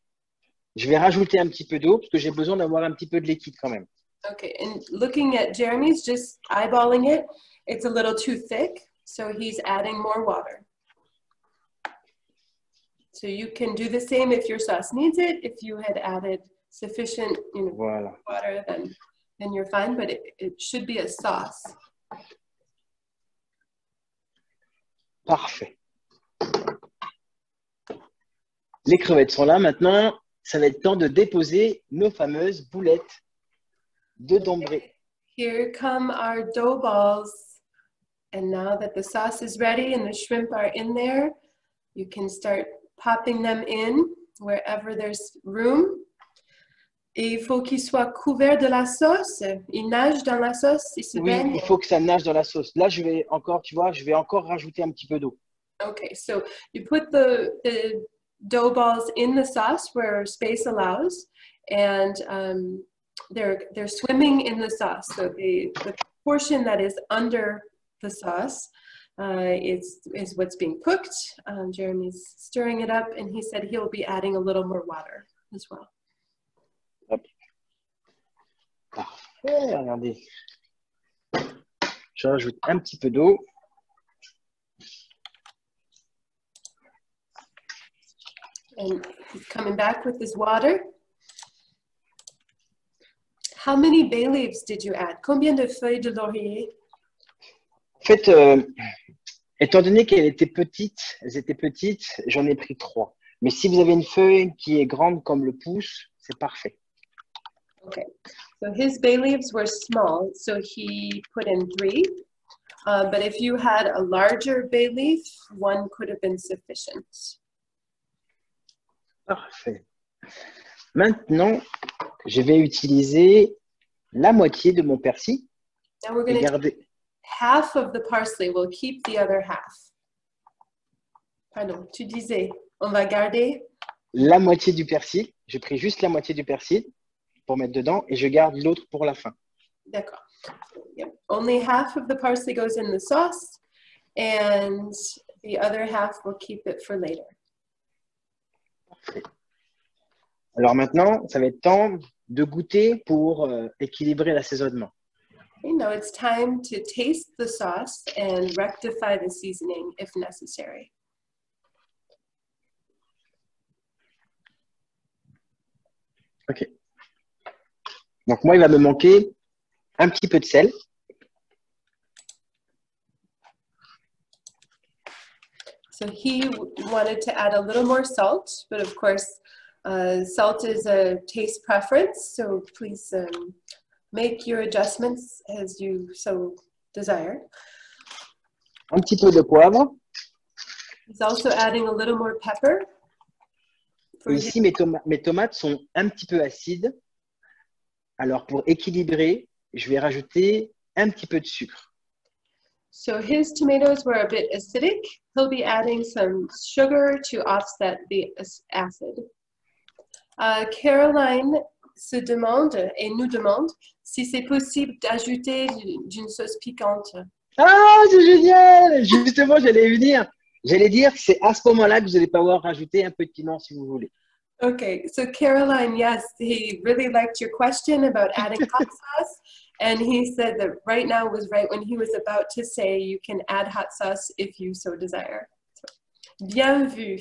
je vais rajouter un petit peu d'eau parce que j'ai besoin d'avoir un petit peu de liquide quand même. Okay, and looking at Jérémie's, just eyeballing it, it's a little too thick, so he's adding more water. So you can do the same if your sauce needs it. If you had added sufficient, Voilà. water, then you're fine, but it should be a sauce. Parfait. Les crevettes sont là. Maintenant, ça va être temps de déposer nos fameuses boulettes de dombré. Here come our dough balls. And now that the sauce is ready and the shrimp are in there, you can start popping them in wherever there's room. Et il faut qu'ils soient couverts de la sauce. Ils nagent dans la sauce. Oui, il faut que ça nage dans la sauce. Là, je vais encore, tu vois, je vais encore rajouter un petit peu d'eau. Okay, so you put the dough balls in the sauce where space allows, and they're swimming in the sauce. So the portion that is under the sauce is what's being cooked. Jérémie's stirring it up, and he said he'll be adding a little more water as well. Hop. Parfait, regardez. Je rajoute un petit peu d'eau. And he's coming back with his water. How many bay leaves did you add? Combien de feuilles de laurier? En fait, étant donné qu'elles étaient petites, j'en ai pris 3. Mais si vous avez une feuille qui est grande comme le pouce, c'est parfait. Okay, so his bay leaves were small, so he put in 3. But if you had a larger bay leaf, 1 could have been sufficient. Parfait. Maintenant, je vais utiliser la moitié de mon persil. Now we're going to take half of the parsley. We'll keep the other half. Pardon, tu disais, on va garder la moitié du persil. J'ai pris juste la moitié du persil pour mettre dedans et je garde l'autre pour la fin. D'accord. Yep. Only half of the parsley goes in the sauce and the other half we'll keep it for later. Parfait. Alors maintenant, ça va être temps de goûter pour équilibrer l'assaisonnement. Okay, now it's time to taste the sauce and rectify the seasoning if necessary. Ok. Donc moi, il va me manquer un petit peu de sel. So he wanted to add a little more salt, but of course, salt is a taste preference, so please make your adjustments as you so desire. Un petit peu de poivre. He's also adding a little more pepper. Ici, mes tomates sont un petit peu acides. Alors, pour équilibrer, je vais rajouter un petit peu de sucre. So his tomatoes were a bit acidic. He'll be adding some sugar to offset the acid. Caroline se demande et nous demande si c'est possible d'ajouter d'une sauce piquante. Ah, c'est génial! Justement, j'allais venir. J'allais dire que c'est à ce moment-là que vous allez pouvoir rajouter un peu de piment si vous voulez. Okay, so Caroline, yes, he really liked your question about adding hot sauce. And he said that right now was right when he was about to say you can add hot sauce if you so desire. Bien vu.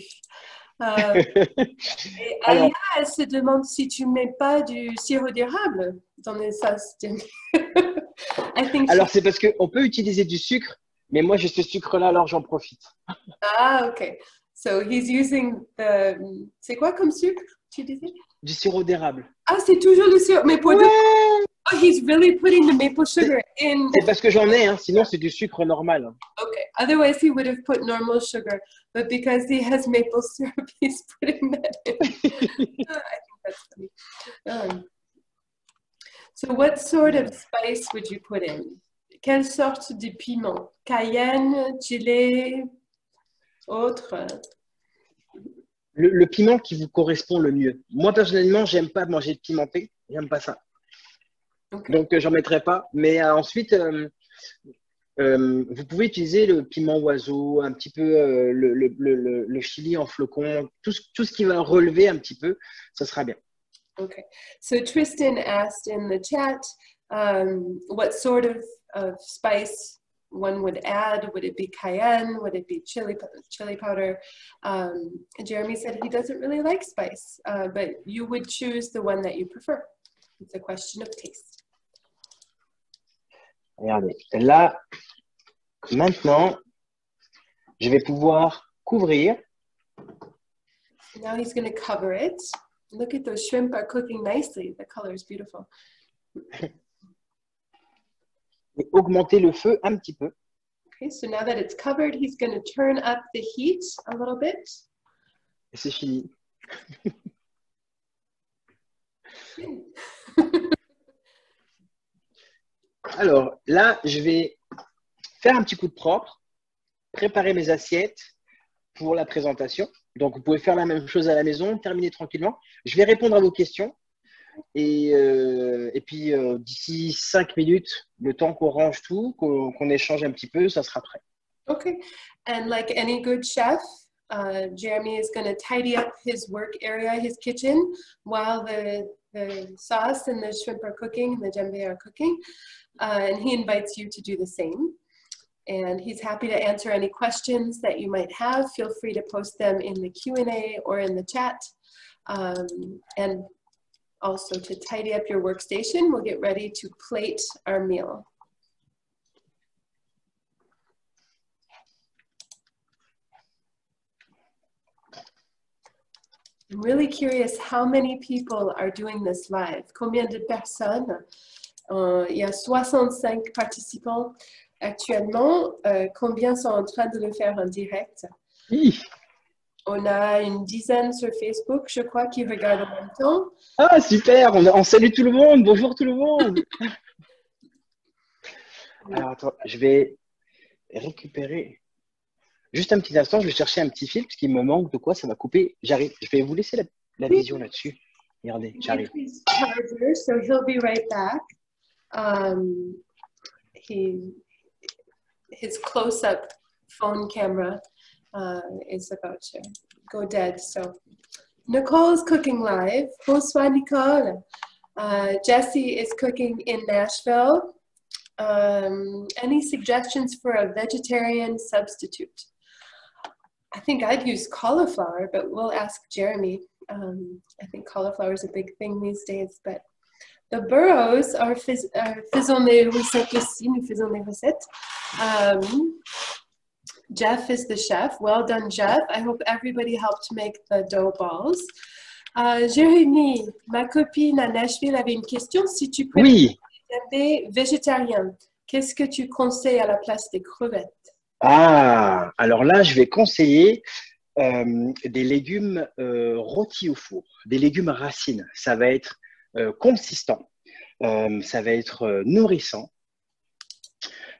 Et Alia, elle se demande si tu mets pas du sirop d'érable dans les sauces. Alors, c'est parce qu'on peut utiliser du sucre, mais moi, j'ai ce sucre-là, alors j'en profite. Ah, okay. So he's using the... C'est quoi comme sucre, tu disais? Du sirop d'érable. Ah, c'est toujours le sirop. Mais pour Ouais. Oh, he's really putting the maple sugar in. C'est parce que j'en ai, hein. Sinon c'est du sucre normal. Okay, otherwise he would have put normal sugar, but because he has maple syrup, he's putting that in. I think that's funny. So what sort of spice would you put in? Quelle sorte de piment? Cayenne, chili, autre? Le piment qui vous correspond le mieux. Moi personnellement, j'aime pas manger de pimenté, j'aime pas ça. Okay. Donc j'en mettrai pas. Mais ensuite, vous pouvez utiliser le piment oiseau, un petit peu le chili en flocon, tout ce qui va relever un petit peu, ça sera bien. Okay. So Tristan asked in the chat what sort of spice one would add. Would it be cayenne? Would it be chili powder? Jeremy said he doesn't really like spice, but you would choose the one that you prefer. It's a question of taste. Regardez, là, maintenant, je vais pouvoir couvrir. Now he's going to cover it. Look at those shrimp are cooking nicely. The color is beautiful. Et augmenter le feu un petit peu. Okay, so now that it's covered, he's going to turn up the heat a little bit. Et c'est fini. Alors là, je vais faire un petit coup de propre, préparer mes assiettes pour la présentation. Donc, vous pouvez faire la même chose à la maison, terminer tranquillement. Je vais répondre à vos questions. Et puis, d'ici 5 minutes, le temps qu'on range tout, qu'on échange un petit peu, ça sera prêt. Okay. And like any good chef, Jeremy is going to tidy up his work area, his kitchen, while the sauce and the shrimp are cooking, the djembe are cooking. And he invites you to do the same. And he's happy to answer any questions that you might have. Feel free to post them in the Q&A or in the chat. And also to tidy up your workstation, we'll get ready to plate our meal. I'm really curious how many people are doing this live. Combien de personnes? Il y a 65 participants actuellement. Combien sont en train de le faire en direct? Oui. On a une dizaine sur Facebook, je crois, qui regardent en même temps. Ah, super! On salue tout le monde. Bonjour tout le monde. Alors, attends, je vais récupérer. Juste un petit instant, je vais chercher un petit fil parce qu'il me manque de quoi, ça va couper. J'arrive. Je vais vous laisser la vision là-dessus. Regardez, j'arrive. So he'll be right back. His close-up phone camera is about to go dead. So Nicole's cooking live. Bonsoir, Nicole. Jessie is cooking in Nashville. Any suggestions for a vegetarian substitute? I think I'd use cauliflower, but we'll ask Jeremy. I think cauliflower is a big thing these days, but the Burrows are faisons les recettes aussi, nous faisons les recettes. Jeff is the chef. Well done, Jeff. I hope everybody helped make the dough balls. Jérémie, ma copine à Nashville avait une question. Si tu peux des végétariens, qu'est-ce que tu conseilles à la place des crevettes? Ah, alors là, je vais conseiller des légumes rôtis au four, des légumes racines. Ça va être consistant, ça va être nourrissant.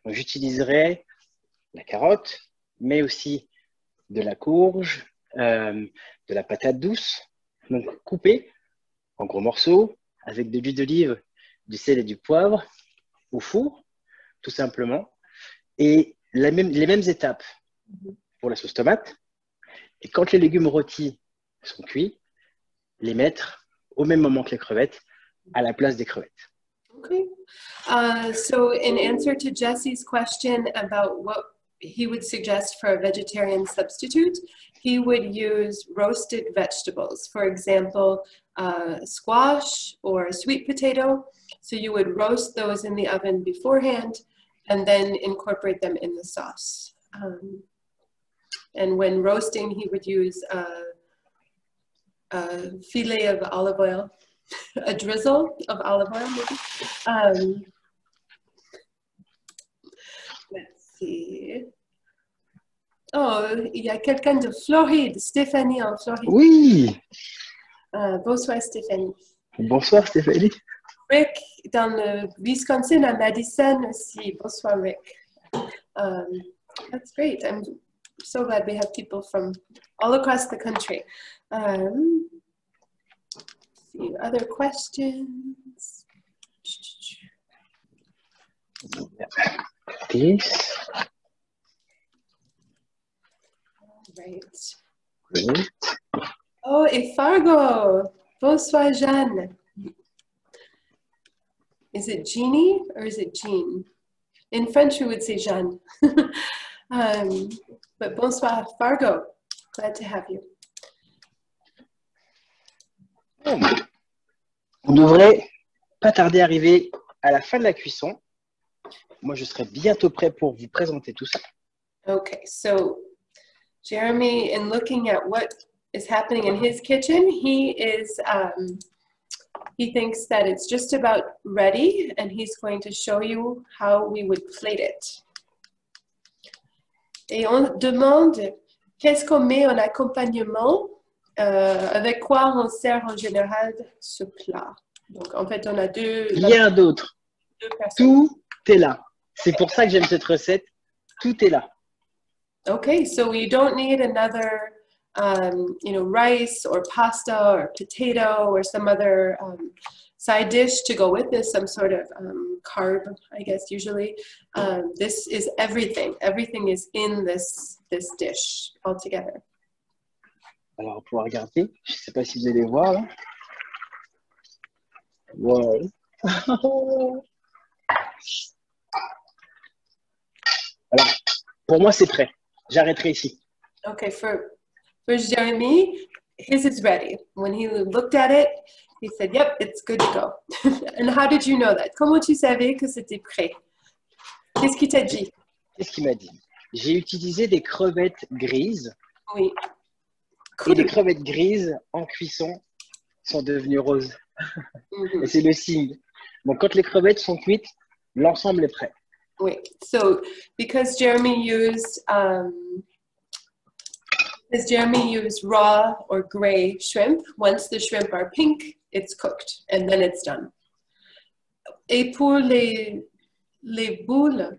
J'utiliserai la carotte, mais aussi de la courge, de la patate douce, donc coupée en gros morceaux avec de l'huile d'olive, du sel et du poivre au four, tout simplement. Et les mêmes étapes pour la sauce tomate. Et quand les légumes rôtis sont cuits, les mettre au même moment que les crevettes, à la place des crevettes. Okay. So in answer to Jesse's question about what he would suggest for a vegetarian substitute, he would use roasted vegetables. For example, squash or sweet potato. So you would roast those in the oven beforehand and then incorporate them in the sauce. And when roasting, he would use a filet of olive oil, a drizzle of olive oil, maybe. Let's see. Oh, il y a quelqu'un de Floride, Stéphanie en Floride. Oui! Bonsoir Stéphanie. Bonsoir Stéphanie. Rick dans le Wisconsin à Madison aussi. Bonsoir Rick. That's great. I'm so glad we have people from all across the country. See, other questions? This. Right. Great. Oh, et Fargo. Bonsoir, Jeanne. Is it Jeannie or is it Jean? In French, we would say Jeanne. But bonsoir, Fargo. Glad to have you. On devrait pas tarder à arriver à la fin de la cuisson. Moi, je serai bientôt prêt pour vous présenter tout ça. Okay, so Jeremy, in looking at what is happening in his kitchen, he thinks that it's just about ready, and he's going to show you how we would plate it. Et on demande qu'est-ce qu'on met en accompagnement, avec quoi on sert en général ce plat. Donc en fait, on a Rien d'autre. Tout est là. C'est pour ça que j'aime cette recette. Tout est là. Okay, so we don't need another, rice or pasta or potato or some other side dish to go with this, some sort of carb, I guess, usually. This is everything. Everything is in this dish altogether. Alors, on pourra regarder. Je ne sais pas si vous allez voir. Là. Wow. Alors, pour moi, c'est prêt. J'arrêterai ici. Okay, for Jérémie, his is ready. When he looked at it, he said, yep, it's good to go. And how did you know that? Comment tu savais que c'était prêt? Qu'est-ce qu'il t'a dit? Qu'est-ce qu'il m'a dit? J'ai utilisé des crevettes grises. Oui. Et les crevettes grises, en cuisson, sont devenues roses. Et c'est le signe. Donc, quand les crevettes sont cuites, l'ensemble est prêt. Oui. So, because Jeremy used raw or gray shrimp, once the shrimp are pink, it's cooked, and then it's done. Et pour les boules?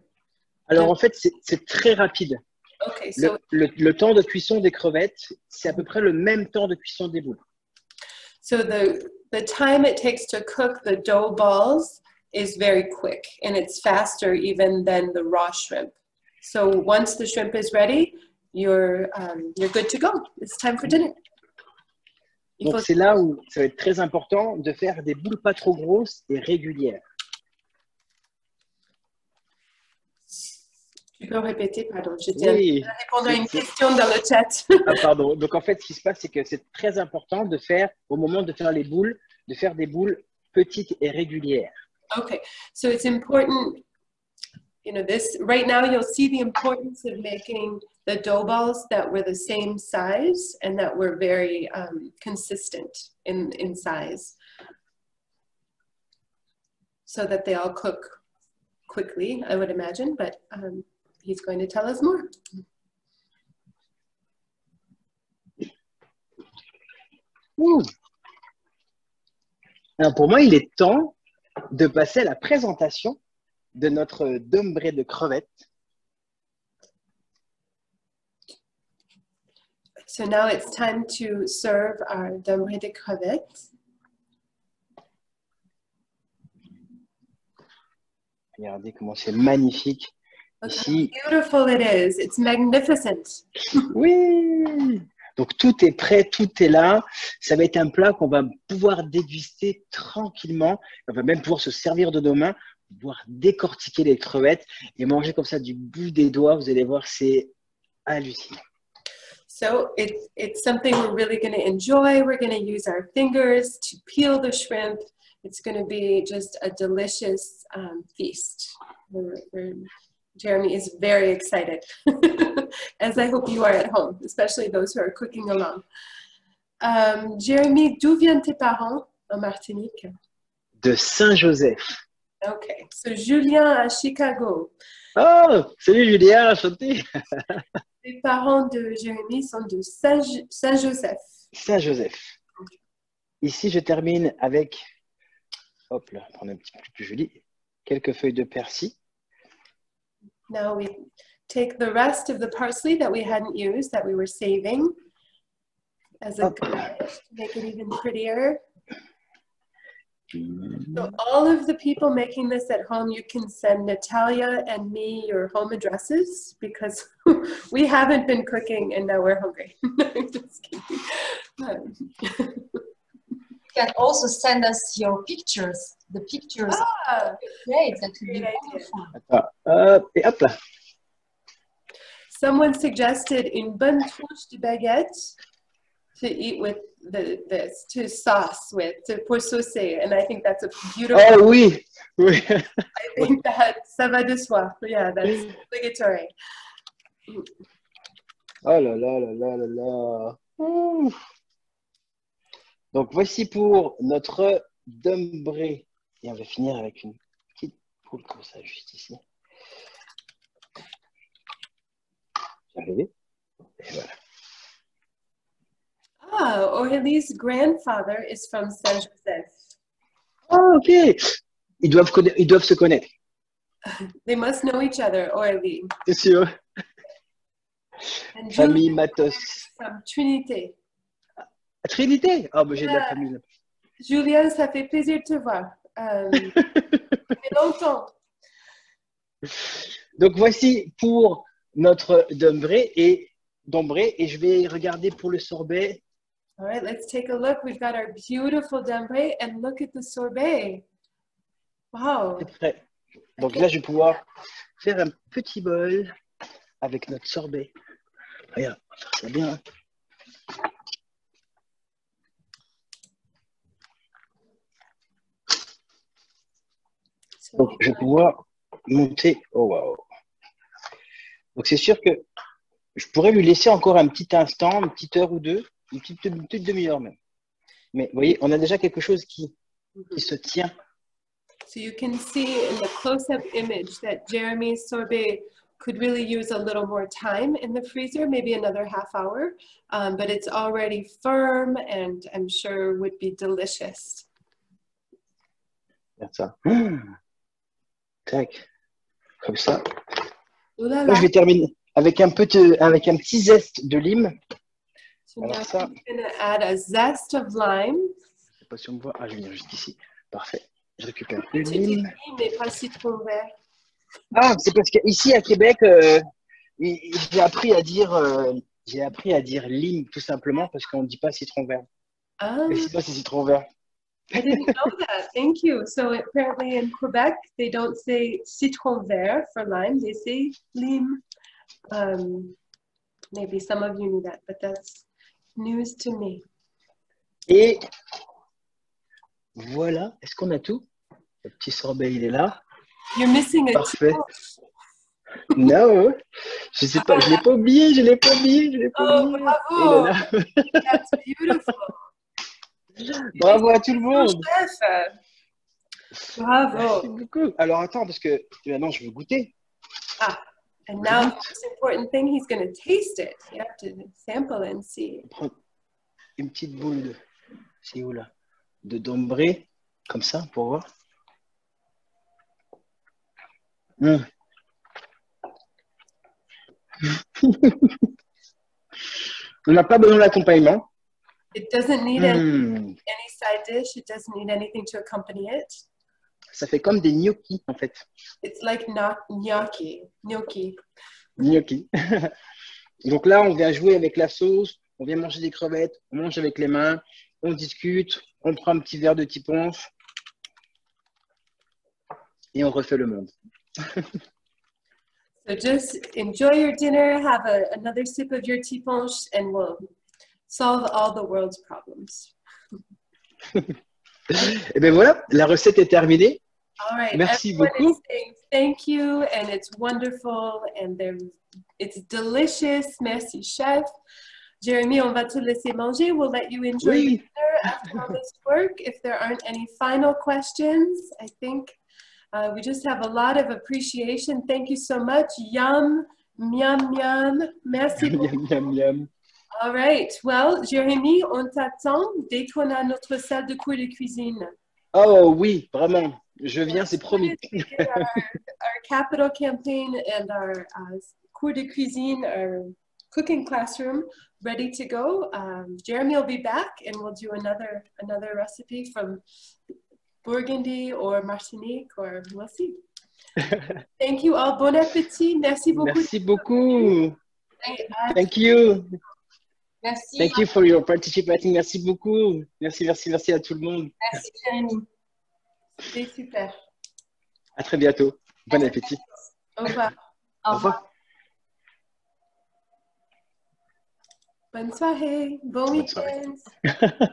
Alors, en fait, c'est très rapide. Okay, so le temps de cuisson des crevettes, c'est à peu près le même temps de cuisson des boules. So the time it takes to cook the dough balls is very quick, and it's faster even than the raw shrimp. So once the shrimp is ready, you're good to go. It's time for dinner. Donc c'est là où ça va être très important de faire des boules pas trop grosses et régulières. Tu peux répéter, pardon, j'étais oui, à répondre à une question dans le chat. Ah, pardon. Donc en fait, ce qui se passe, c'est que c'est très important de faire, au moment de faire les boules, de faire des boules petites et régulières. Okay, so it's important, right now you'll see the importance of making the dough balls that were the same size and that were very consistent in size, so that they all cook quickly, I would imagine, but he's going to tell us more. Alors pour moi, il est temps de passer à la présentation de notre dombré de crevettes. So now it's time to serve our dombré de crevettes. Regardez comment c'est magnifique. Ici. How beautiful it is. It's magnificent. Oui. Donc, tout est prêt, tout est là. Ça va être un plat qu'on va pouvoir déguster tranquillement. On va même pouvoir se servir de nos mains, pouvoir décortiquer les crevettes et manger comme ça du bout des doigts. Vous allez voir, c'est hallucinant. So it's something we're really going to enjoy. We're going to use our fingers to peel the shrimp. It's going to be just a delicious feast. Jérémie is very excited, as I hope you are at home, especially those who are cooking along. Jérémie, d'où viennent tes parents en Martinique? De Saint-Joseph. Okay, so Julien à Chicago. Oh, salut Julien, enchanté. Les parents de Jérémie sont de Saint-Joseph. Saint-Joseph. Okay. Ici, je termine avec, hop là, prendre un petit peu plus joli, quelques feuilles de persil. Now we take the rest of the parsley that we hadn't used, that we were saving, as a garnish to make it even prettier. So all of the people making this at home, you can send Natalia and me your home addresses because we haven't been cooking and now we're hungry. I'm just kidding. You can also send us your pictures, the pictures. Great, that would be wonderful. Et hop là. Someone suggested une bonne touche de baguette to eat with this, to sauce with, pour saucer, and I think that's a beautiful. Oh oui, oui. I think that ça va de soi. Yeah, that's obligatory. Oh là là là là là là. Ouh. Donc voici pour notre dumbré. Et on va finir avec une petite poule comme ça, juste ici. J'arrive. Et voilà. Ah, Aurélie's grandfather is from Saint-Joseph. Ah, ok. Ils doivent se connaître. They must know each other, Aurélie. C'est sûr. And Famille Julien Matos. from Trinité. Trinité? Ah, bah, j'ai de la famille. Julien, ça fait plaisir de te voir. Ça fait longtemps. Donc voici pour notre dumbré et je vais regarder pour le sorbet. All right, let's take a look. We've got our beautiful dumbré and look at the sorbet. Wow. C'est prêt. Donc là, je vais pouvoir faire un petit bol avec notre sorbet. Regarde, on va faire ça bien. Donc, je vais pouvoir monter. Oh, wow. Donc, c'est sûr que je pourrais lui laisser encore un petit instant, une petite heure ou deux, une petite demi-heure même. Mais vous voyez, on a déjà quelque chose qui se tient. So you can see in the close-up image that Jérémie's sorbet could really use a little more time in the freezer, maybe another half hour, but it's already firm and I'm sure would be delicious. Regarde ça. Tac. Comme ça. Ooh la Là, la. je vais terminer avec un petit zeste de lime. So Alors now ça, I'm going to add a zest of lime. je ne sais pas si on me voit. Ah, je vais venir juste ici. Parfait. Je récupère une Tu dis lime. lime, mais pas citron vert. Ah, c'est parce qu'ici à Québec, j'ai appris à dire lime tout simplement parce qu'on ne dit pas citron vert. Ah, Mais c'est pas c'est citron vert. I didn't know that. Thank you. So apparently in Quebec, they don't say citron vert for lime. They say lime. Maybe some of you knew that, but that's news to me. Et voilà. Est-ce qu'on a tout? Le petit sorbet, il est là. You're missing a Parfait. touche. Non, je sais pas. Je l'ai pas oublié. Oh, Et bravo. là, là. That's beautiful. Bravo à tout le monde. Chef. Bravo. Merci beaucoup. Alors attends, parce que maintenant je veux goûter. Ah, and now the most important thing, he's going to taste it. You have to sample and see. Prendre une petite boule de, c'est où là, de dombré, comme ça, pour voir. On n'a pas besoin d'accompagnement. It doesn't need any side dish. It doesn't need anything to accompany it. Ça fait comme des gnocchis en fait. It's like gnocchi. Gnocchi. Donc là, on vient jouer avec la sauce on vient manger des crevettes, on mange avec les mains, on discute, on prend un petit verre de thé punch et on refait le monde. So just enjoy your dinner, have another sip of your tea punch, and we'll solve all the world's problems. Et bien voilà, la recette est terminée. All right. Merci Everyone beaucoup. is saying thank you, and it's wonderful, and it's delicious. Merci, chef. Jérémie, on va te laisser manger. We'll let you enjoy your dinner after all this work. If there aren't any final questions, I think we just have a lot of appreciation. Thank you so much. Yum, miam, miam. Merci beaucoup. Miam, miam. All right. Well, Jérémie, on t'attend dès qu'on a notre salle de cours de cuisine. Oh oui, vraiment. Je viens, c'est promis. Our capital campaign and our cours de cuisine, our cooking classroom, ready to go. Jérémie will be back, and we'll do another recipe from Burgundy or Martinique, or we'll see. Thank you all. Bon appétit. Merci beaucoup. Merci beaucoup. Thank you. Merci. Thank you for your participating. Merci beaucoup. Merci, merci, merci à tout le monde. Merci, Jérémie. C'est super. À très bientôt. Bon appétit. Au revoir. Au revoir. Bonne soirée. Bon Bonne soirée. week-end.